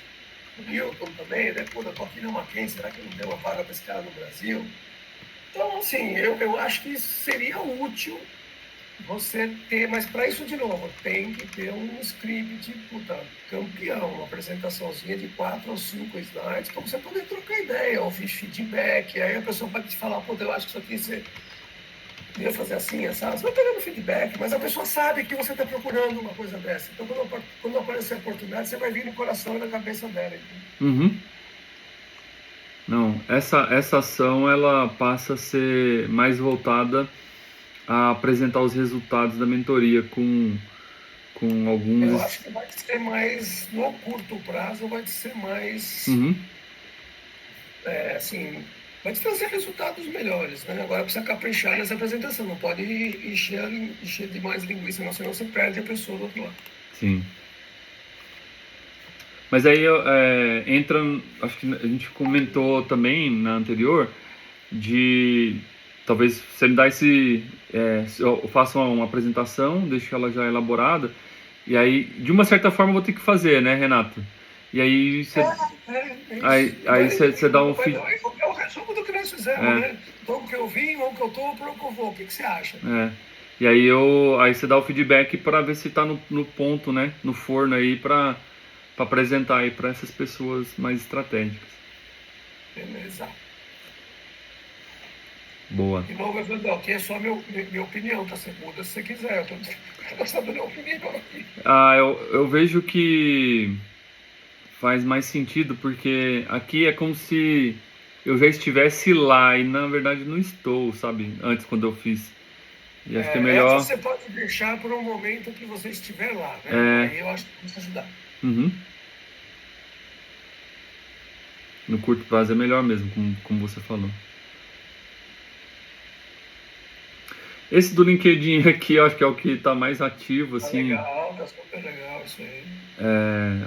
O Milton também, né? Eu tô aqui na McKinsey, será que não tem uma vaga para esse cara no Brasil? Então, assim, eu acho que seria útil você ter, mas para isso, de novo, tem que ter um script, campeão, uma apresentaçãozinha de 4 ou 5 slides, para você poder trocar ideia, ouvir feedback, aí a pessoa pode te falar, eu acho que isso aqui você ia fazer assim, sabe? Você vai pegando feedback, mas a pessoa sabe que você está procurando uma coisa dessa. Então, quando aparecer a oportunidade, você vai vir no coração e na cabeça dela. Uhum. Não, essa ação ela passa a ser mais voltada a apresentar os resultados da mentoria com Eu alguns. acho que vai ser mais, no curto prazo, vai ser mais, Uhum, assim, vai te trazer resultados melhores, né? Agora precisa caprichar nessa apresentação, não pode encher de mais linguiça, não, senão você perde a pessoa do outro lado. sim. Mas aí entra, acho que a gente comentou também na anterior, de talvez você me dá se eu faço uma apresentação, deixo ela já elaborada, e aí de uma certa forma eu vou ter que fazer, né, Renato? E aí você, É isso. aí você dá um feed, É o resumo do que nós fizemos, é, né? Então, o que eu vim, o que eu estou, para o que eu vou. O que você acha? é. E aí você dá o feedback para ver se tá no ponto, né, no forno aí para apresentar aí para essas pessoas mais estratégicas. Beleza. Boa. De novo, Evandro, aqui é só minha opinião, tá? Você muda se você quiser. Eu tô sabendo a opinião aqui. Eu vejo que faz mais sentido porque aqui é como se eu já estivesse lá e na verdade não estou, sabe? Antes quando eu fiz. E acho que é Essa melhor. você pode deixar para um momento que você estiver lá, né? É, Aí eu acho que vai te ajudar. uhum. No curto prazo é melhor mesmo, como você falou. Esse do LinkedIn aqui, eu acho que é o que está mais ativo, Tá assim. legal, tá super legal isso aí.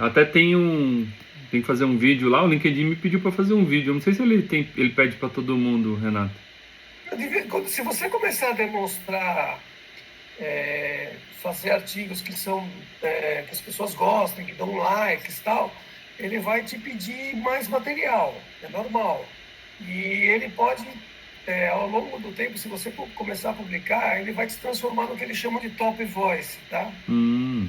Até tem que fazer um vídeo lá. O LinkedIn me pediu para fazer um vídeo. Eu não sei se ele pede para todo mundo, Renato. Se você começar a demonstrar, fazer artigos que as pessoas gostem, que dão likes e tal, ele vai te pedir mais material, é normal. E ele pode, ao longo do tempo, se você começar a publicar, ele vai te transformar no que ele chama de top voice, tá? Hum,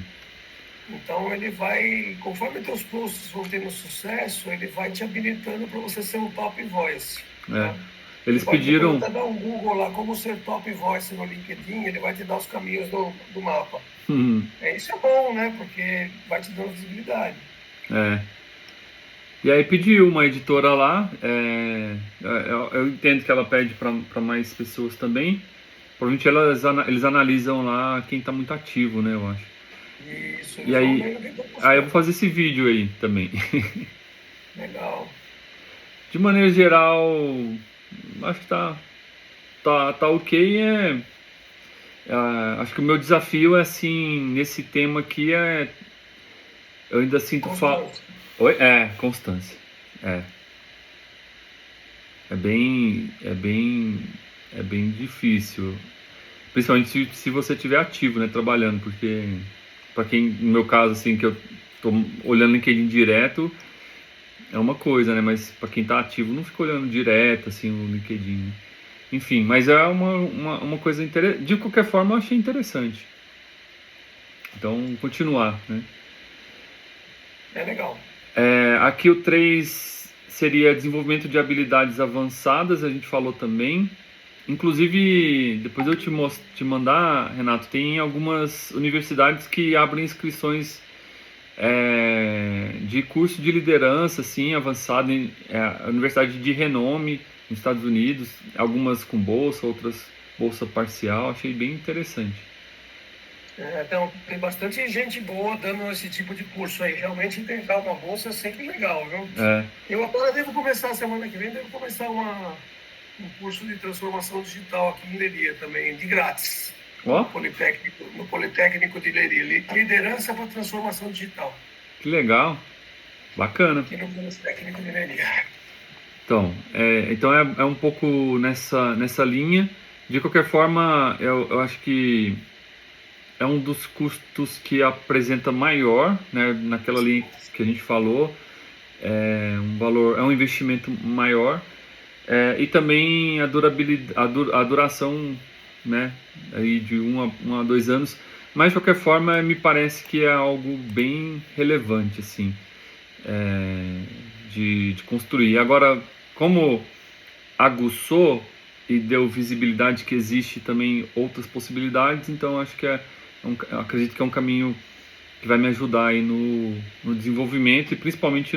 Então ele vai, conforme teus posts vão tendo sucesso, ele vai te habilitando para você ser um top voice, é. tá? Você Eles pode depois pediram. até dar um Google lá, como ser top voice no LinkedIn, ele vai te dar os caminhos do mapa. Isso é bom, né? Porque vai te dando visibilidade. É. E aí pediu uma editora lá. Eu entendo que ela pede para mais pessoas também. Provavelmente eles analisam lá quem está muito ativo, né? Eu acho. Isso, E eles vão aí, vendo o que estão aí eu vou buscando. fazer esse vídeo aí também. Legal. De maneira geral, acho que tá ok. Acho que o meu desafio é assim, nesse tema aqui eu ainda sinto falta. Constância. Oi? Constância. É, é bem difícil. Principalmente se você estiver ativo, né, trabalhando, porque para quem, no meu caso, assim, que eu tô olhando LinkedIn direto, é uma coisa, né, mas para quem tá ativo, não fica olhando direto, assim, o LinkedIn, né? Enfim, mas é uma coisa interessante. De qualquer forma, eu achei interessante. Então, continuar, né? É legal. Aqui o 3 seria desenvolvimento de habilidades avançadas, a gente falou também. Inclusive, depois eu te mandar, Renato, tem algumas universidades que abrem inscrições de curso de liderança, assim, avançado, a universidade de renome nos Estados Unidos, algumas com bolsa, outras bolsa parcial, achei bem interessante. Então, tem bastante gente boa dando esse tipo de curso aí. Realmente, tentar uma bolsa é sempre legal, viu? É, Eu agora devo começar, semana que vem, devo começar um curso de transformação digital aqui em Leiria também, de grátis, ó, no Politécnico de Leiria. Liderança para transformação digital, que legal, bacana. aqui no Politécnico de Leiria. Então é um pouco nessa linha. De qualquer forma, eu acho que é um dos custos que apresenta maior, né, naquela linha que a gente falou, é um investimento maior, e também a durabilidade, a duração, né, aí de 1 a 2 anos. Mas de qualquer forma, me parece que é algo bem relevante, assim, de construir. Agora, como aguçou e deu visibilidade que existe também outras possibilidades, então acho que eu acredito que é um caminho que vai me ajudar aí no desenvolvimento e principalmente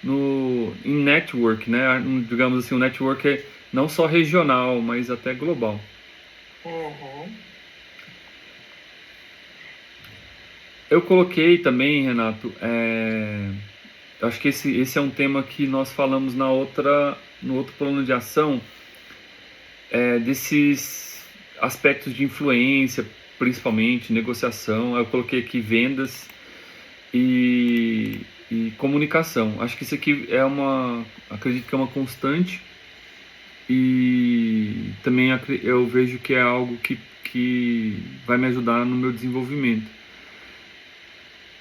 em network, né? Digamos assim, o network é não só regional, mas até global. Uhum. Eu coloquei também, Renato, eu acho que esse é um tema que nós falamos no outro plano de ação, desses aspectos de influência, principalmente negociação. Eu coloquei aqui vendas e, e comunicação. Acho que isso aqui acredito que é uma constante e também eu vejo que é algo que vai me ajudar no meu desenvolvimento.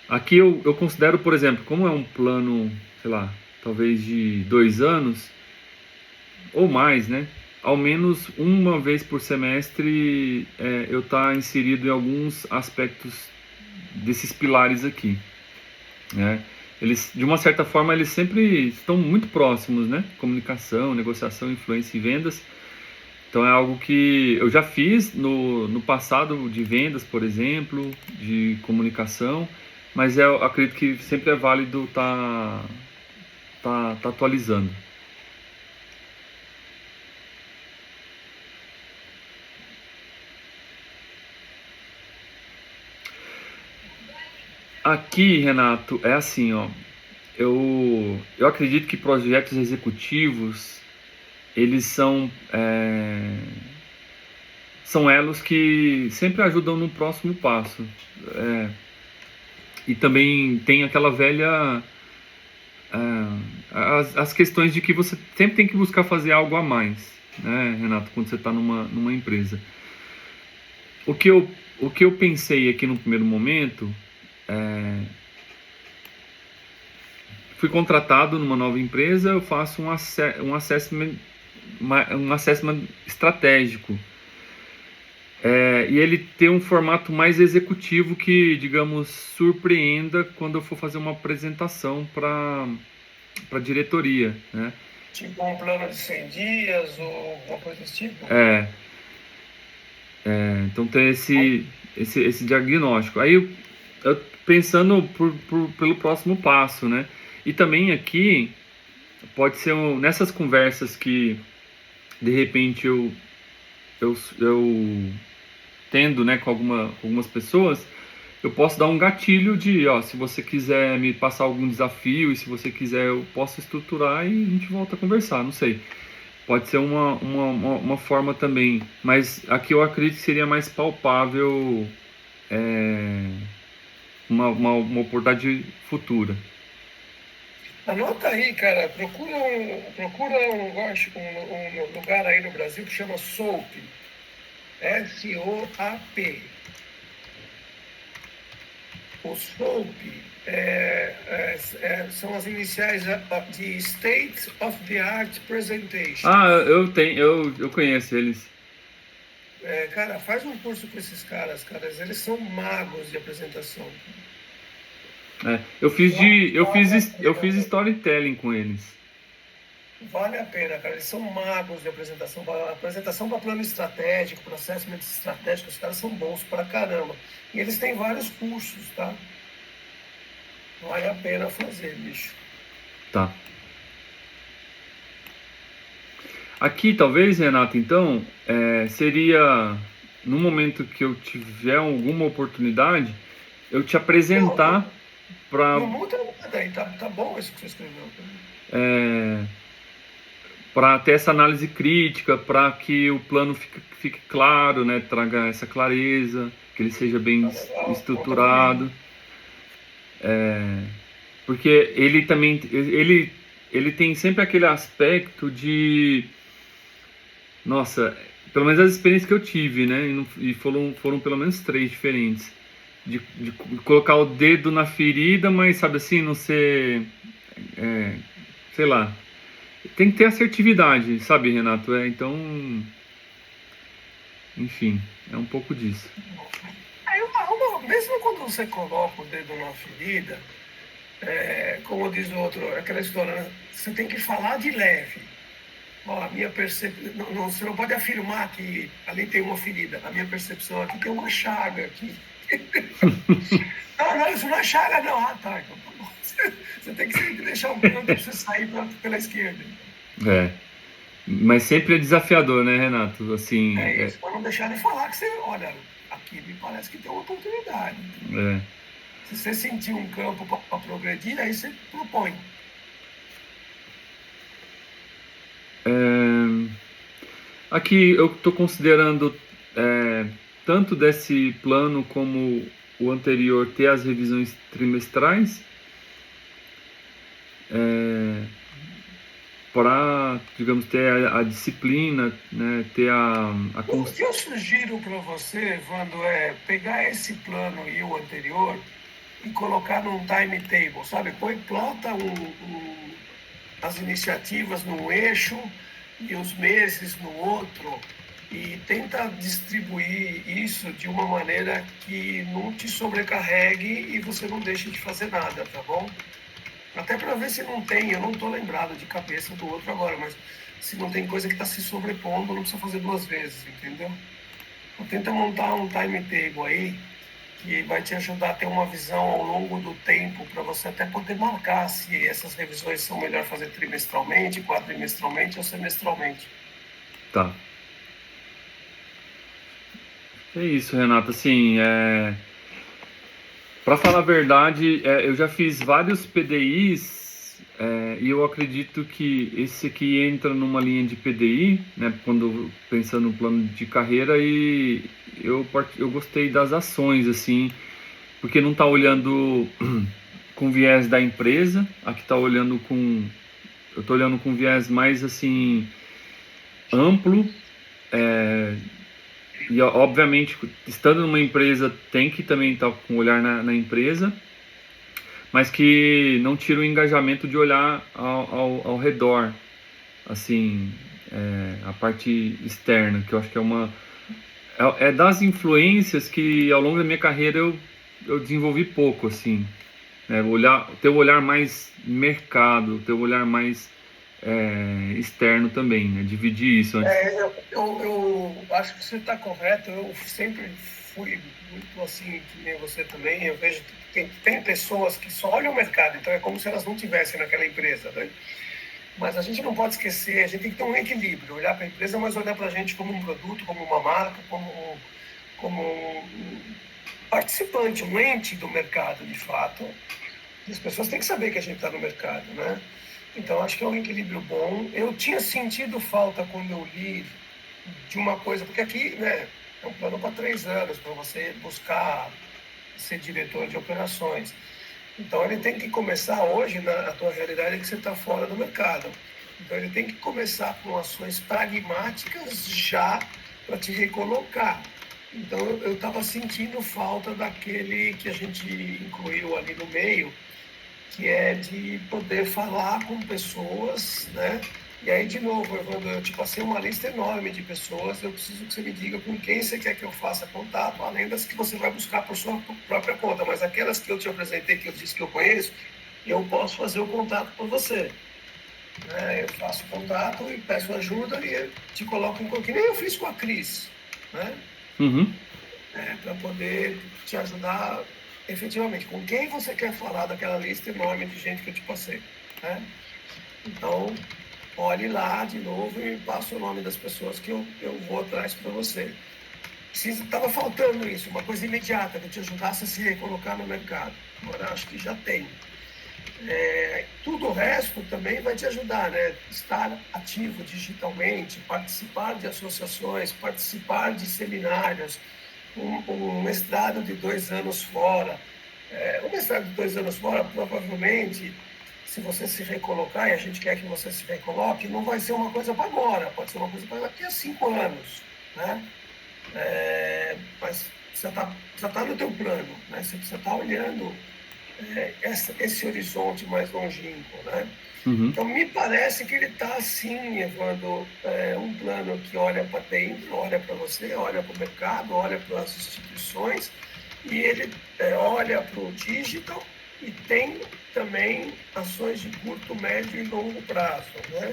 Aqui eu considero, por exemplo, como é um plano, sei lá, talvez de 2 anos ou mais, né? Ao menos uma vez por semestre eu estar inserido em alguns aspectos desses pilares aqui, né? Eles, de uma certa forma, eles sempre estão muito próximos, né? Comunicação, negociação, influência e vendas. Então é algo que eu já fiz no passado de vendas, por exemplo, de comunicação, mas eu acredito que sempre é válido tá atualizando. Aqui, Renato, é assim, ó. Eu acredito que projetos executivos, eles são elos que sempre ajudam no próximo passo. É, e também tem aquela velha as questões de que você sempre tem que buscar fazer algo a mais, né, Renato, quando você está numa empresa. O que eu, o que eu pensei aqui no primeiro momento, fui contratado numa nova empresa, eu faço um assessment estratégico. E ele tem um formato mais executivo que, digamos, surpreenda quando eu for fazer uma apresentação para a diretoria, né? Tipo um plano de 100 dias ou alguma coisa desse tipo? É, então tem esse diagnóstico. Aí eu pensando pelo próximo passo, né? E também aqui pode ser nessas conversas que de repente eu tendo, né, com algumas pessoas, eu posso dar um gatilho de, ó, se você quiser me passar algum desafio e se você quiser eu posso estruturar e a gente volta a conversar, não sei. Pode ser uma forma também, mas aqui eu acredito que seria mais palpável, é, uma oportunidade futura. Anota aí, cara, procura um lugar aí no Brasil que chama SOAP. SOAP. O SOAP são as iniciais de State of the Art Presentation. Eu conheço eles. Cara, faz um curso com esses caras, eles são magos de apresentação. Eu fiz storytelling com eles. Vale a pena, cara. Eles são magos de apresentação. Apresentação para plano estratégico, processamento estratégico, os caras são bons pra caramba. E eles têm vários cursos, tá? Vale a pena fazer, bicho. Tá. Aqui, talvez, Renato, então, seria no momento que eu tiver alguma oportunidade, eu te apresentar para Não muda nada aí, tá bom isso que você escreveu. para ter essa análise crítica, para que o plano fique claro, né? Traga essa clareza, que ele seja bem estruturado. Porque ele também ele tem sempre aquele aspecto de, nossa, pelo menos as experiências que eu tive, né? E foram pelo menos 3 diferentes. De colocar o dedo na ferida, mas sabe assim, não ser, sei lá. Tem que ter assertividade, sabe, Renato? Então, enfim, é um pouco disso. Mesmo quando você coloca o dedo na ferida, como diz o outro, aquela história, né? Você tem que falar de leve. Ó, a minha percepção, você não pode afirmar que ali tem uma ferida. A minha percepção aqui tem uma chaga aqui. Não, isso não é chaga, não. Ah, tá. Então, Você tem que sempre deixar um canto para você sair pela esquerda. É. Mas sempre é desafiador, né, Renato? Assim, É isso, para não deixar de falar que você, olha, aqui me parece que tem uma oportunidade. é, Se você sentir um campo para progredir, aí você propõe. é, aqui eu estou considerando tanto desse plano como o anterior ter as revisões trimestrais para, digamos, ter a disciplina, né, ter a O que eu sugiro para você, Vando, é pegar esse plano e o anterior e colocar num timetable, sabe? Plota as iniciativas num eixo e os meses no outro e tenta distribuir isso de uma maneira que não te sobrecarregue e você não deixe de fazer nada, tá bom? Até para ver se não tem, eu não estou lembrado de cabeça do outro agora, mas se não tem coisa que está se sobrepondo, não precisa fazer duas vezes, entendeu? Então, tenta montar um timetable aí que vai te ajudar a ter uma visão ao longo do tempo para você até poder marcar se essas revisões são melhor fazer trimestralmente, quadrimestralmente ou semestralmente. tá. É isso, Renato. Assim, para falar a verdade, eu já fiz vários PDIs e eu acredito que esse aqui entra numa linha de PDI, né? Quando pensando no plano de carreira e eu gostei das ações, assim, porque não está olhando com viés da empresa, aqui está olhando com, eu estou olhando com viés mais assim amplo. E obviamente, estando numa empresa, tem que também estar com o olhar na empresa, mas que não tira o engajamento de olhar ao redor, assim, a parte externa, que eu acho que é das influências que ao longo da minha carreira eu desenvolvi pouco, assim, né? Ter o olhar mais mercado, ter o olhar mais externo também, né? Dividir isso antes. Eu acho que você está correto. Eu sempre fui muito assim, que nem você também. Eu vejo que tem pessoas que só olham o mercado, então é como se elas não tivessem naquela empresa, né? Mas a gente não pode esquecer, a gente tem que ter um equilíbrio, olhar para a empresa, mas olhar para a gente como um produto, como uma marca, como um participante, um ente do mercado, de fato. E as pessoas têm que saber que a gente está no mercado, né? Então, acho que é um equilíbrio bom. Eu tinha sentido falta quando eu li de uma coisa, porque aqui, né, é um plano para 3 anos, para você buscar ser diretor de operações. Então, ele tem que começar hoje, a tua realidade é que você está fora do mercado. Então, ele tem que começar com ações pragmáticas já para te recolocar. Então, eu estava sentindo falta daquele que a gente incluiu ali no meio, que é de poder falar com pessoas, né? E aí, de novo, Evandro, eu te passei uma lista enorme de pessoas, eu preciso que você me diga com quem você quer que eu faça contato, além das que você vai buscar por sua própria conta, mas aquelas que eu te apresentei, que eu disse que eu conheço, eu posso fazer o contato por você. Né? Eu faço contato e peço ajuda e te coloco em... Que nem eu fiz com a Cris, né? Uhum. Para poder te ajudar efetivamente. Com quem você quer falar daquela lista enorme de gente que eu te passei, né? Então, olhe lá de novo e passa o nome das pessoas que eu vou atrás para você. Estava faltando isso, uma coisa imediata que te ajudasse a se recolocar no mercado. Agora acho que já tem. Tudo o resto também vai te ajudar, né? Estar ativo digitalmente, participar de associações, participar de seminários, um mestrado de 2 anos fora. Um mestrado de 2 anos fora, provavelmente, se você se recolocar, e a gente quer que você se recoloque, não vai ser uma coisa para agora, pode ser uma coisa para daqui a 5 anos, né? Mas já tá no teu plano, né? Você precisa estar olhando esse horizonte mais longínquo, né? Uhum. Então, me parece que ele está assim, Evandro, um plano que olha para dentro, olha para você, olha para o mercado, olha para as instituições, e ele olha para o digital e tem também ações de curto, médio e longo prazo, né?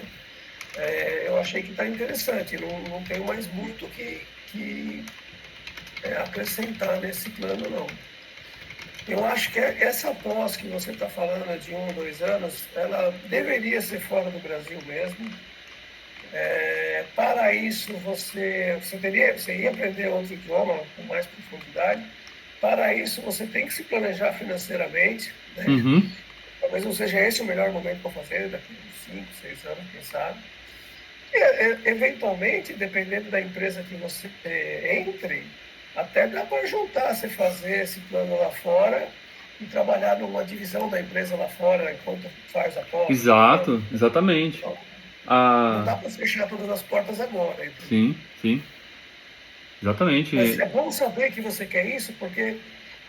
Eu achei que está interessante, não tenho mais muito que acrescentar nesse plano, não. Eu acho que essa pós que você está falando de 1 ou 2 anos, ela deveria ser fora do Brasil mesmo. Para isso, você ia aprender outro idioma com mais profundidade. Para isso, você tem que se planejar financeiramente, né? Uhum. Talvez não seja esse o melhor momento para fazer, daqui uns 5, 6 anos, quem sabe. E, eventualmente, dependendo da empresa que você entre, até dá para juntar, você fazer esse plano lá fora e trabalhar numa divisão da empresa lá fora enquanto faz a pós, entendeu? Exato, exatamente. Então, não Ah, dá para fechar todas as portas agora, entendeu? sim, sim, Mas exatamente. é bom saber que você quer isso, porque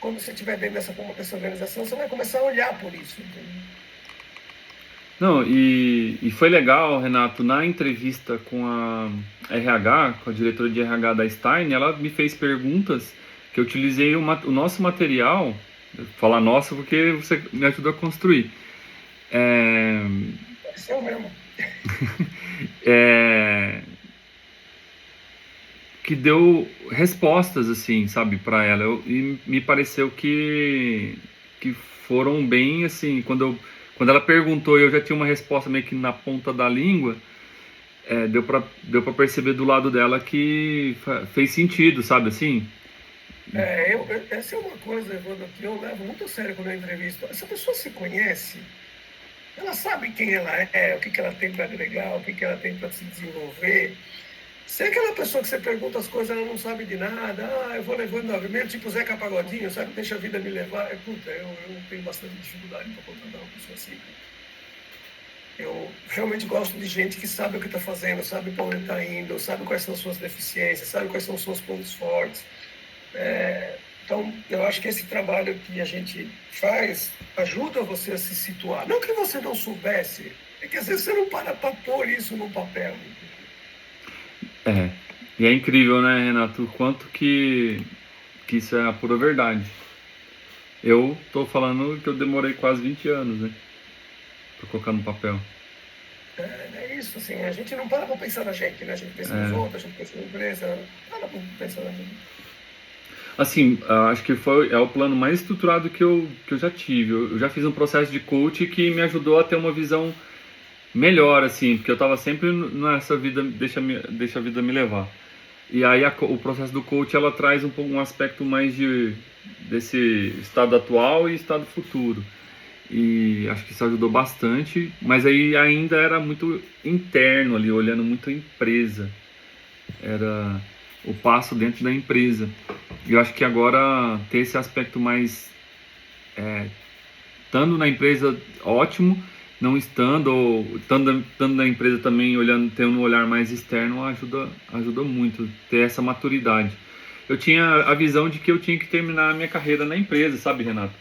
quando você estiver dentro dessa organização, você vai começar a olhar por isso, entendeu? Não, e foi legal, Renato, na entrevista com a RH, com a diretora de RH da Stein, ela me fez perguntas que eu utilizei o nosso material, falar nosso porque você me ajudou a construir. É, Pode ser o mesmo. é, que deu respostas assim, sabe, para ela. E me pareceu que foram bem assim, quando ela perguntou e eu já tinha uma resposta meio que na ponta da língua, deu para perceber do lado dela que fez sentido, sabe assim? Essa é uma coisa, Evandro, que eu levo muito a sério quando eu entrevisto. Essa pessoa se conhece, ela sabe quem ela é, o que que ela tem para agregar, o que que ela tem para se desenvolver. Se é aquela pessoa que você pergunta as coisas, ela não sabe de nada, eu vou levando a meio tipo Zeca Pagodinho, sabe? Deixa a vida me levar. Puta, eu tenho bastante dificuldade para contratar uma pessoa assim. Eu realmente gosto de gente que sabe o que está fazendo, sabe para onde está indo, sabe quais são as suas deficiências, sabe quais são os seus pontos fortes. Então, eu acho que esse trabalho que a gente faz ajuda você a se situar. Não que você não soubesse, é que às vezes você não para pôr isso no papel. É. E é incrível, né, Renato, o quanto que isso é a pura verdade. Eu tô falando que eu demorei quase 20 anos, né, pra colocar no papel. É isso, assim, a gente não para pensar na gente, né? A gente pensa nos É, outros, a gente pensa na empresa, para pensar na gente. assim, acho que é o plano mais estruturado que eu já tive. Eu já fiz um processo de coach que me ajudou a ter uma visão melhor, assim, porque eu estava sempre nessa vida, deixa a vida me levar. E aí o processo do coach ela traz um pouco um aspecto mais desse estado atual e estado futuro. E acho que isso ajudou bastante, mas aí ainda era muito interno ali, olhando muito a empresa. Era o passo dentro da empresa. E eu acho que agora ter esse aspecto mais estando na empresa, ótimo, não estando, ou estando na empresa também, olhando, tendo um olhar mais externo, ajuda muito, ter essa maturidade. Eu tinha a visão de que eu tinha que terminar a minha carreira na empresa, sabe, Renato?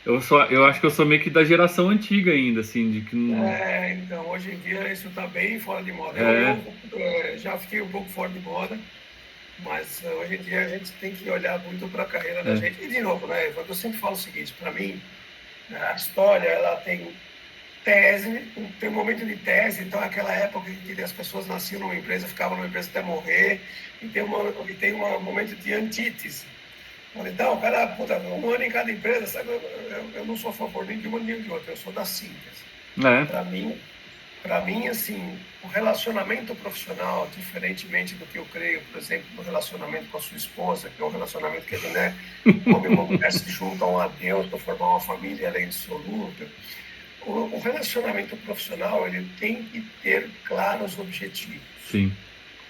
Eu acho que eu sou meio que da geração antiga ainda, assim, de que não. Então, hoje em dia isso está bem fora de moda. É, Já fiquei um pouco fora de moda, mas hoje em dia a gente tem que olhar muito para a carreira da é, gente. E, de novo, né, Evandro, eu sempre falo o seguinte, para mim, a história, ela tem tese, tem um momento de tese, então é aquela época em que as pessoas nasciam numa empresa, ficavam numa empresa até morrer, e tem um momento de antítese. Então, o cara, puta, 1 ano em cada empresa, sabe? Eu não sou a favor nem de uma nem de outra, eu sou da síntese. é, Para mim, para mim, assim, o relacionamento profissional, diferentemente do que eu creio, por exemplo, do relacionamento com a sua esposa, que é um relacionamento que, né, um homem e uma mulher se juntam a Deus para formar uma família, ela é indissolúvel. O relacionamento profissional, ele tem que ter claros objetivos. sim,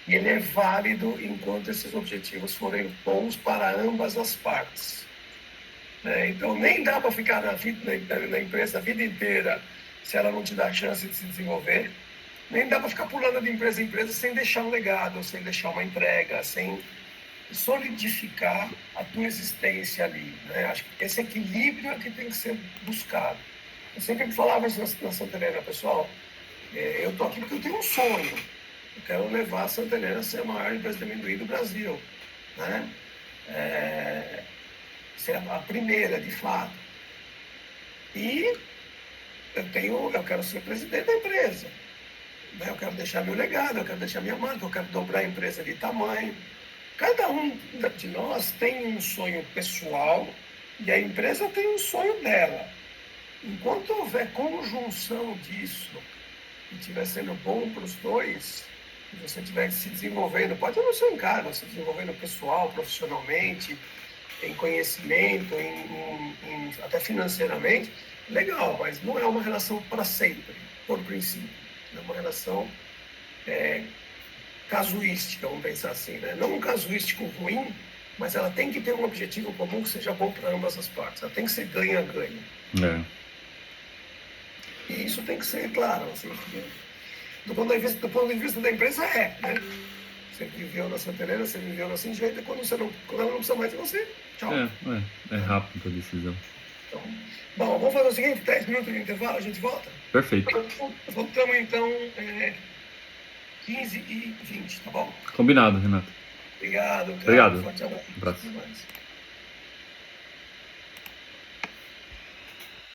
E ele é válido enquanto esses objetivos forem bons para ambas as partes. Então, nem dá para ficar na empresa a vida inteira se ela não te dá a chance de se desenvolver. Nem dá para ficar pulando de empresa em empresa sem deixar um legado, sem deixar uma entrega, sem solidificar a tua existência ali. Acho que esse equilíbrio é que tem que ser buscado. Eu sempre falava isso na Santa Helena, pessoal, eu estou aqui porque eu tenho um sonho. Eu quero levar a Santa Helena a ser a maior empresa de amendoim do Brasil. Né? Ser a primeira, de fato. E eu quero ser presidente da empresa. Eu quero deixar meu legado, eu quero deixar minha marca, eu quero dobrar a empresa de tamanho. Cada um de nós tem um sonho pessoal E a empresa tem um sonho dela. Enquanto houver conjunção disso e estiver sendo bom para os dois, e você estiver se desenvolvendo, pode no seu encargo, se desenvolvendo pessoal, profissionalmente, em conhecimento, até financeiramente, legal, mas não é uma relação para sempre, por princípio. É uma relação casuística, vamos pensar assim, né? Não um casuístico ruim, mas ela tem que ter um objetivo comum que seja bom para ambas as partes. Ela tem que ser ganha-ganha. É. E isso tem que ser claro, assim, do ponto de vista da empresa né? Você viveu na Santelena, você viveu na Sindicato, quando ela não precisa mais de você, tchau. É rápido a decisão. Então, bom, vamos fazer o seguinte, 10 minutos de intervalo, a gente volta? Perfeito. Voltamos então 15h20, tá bom? Combinado, Renato. Obrigado, cara. Obrigado. Forte abraço. Abraço. Até mais.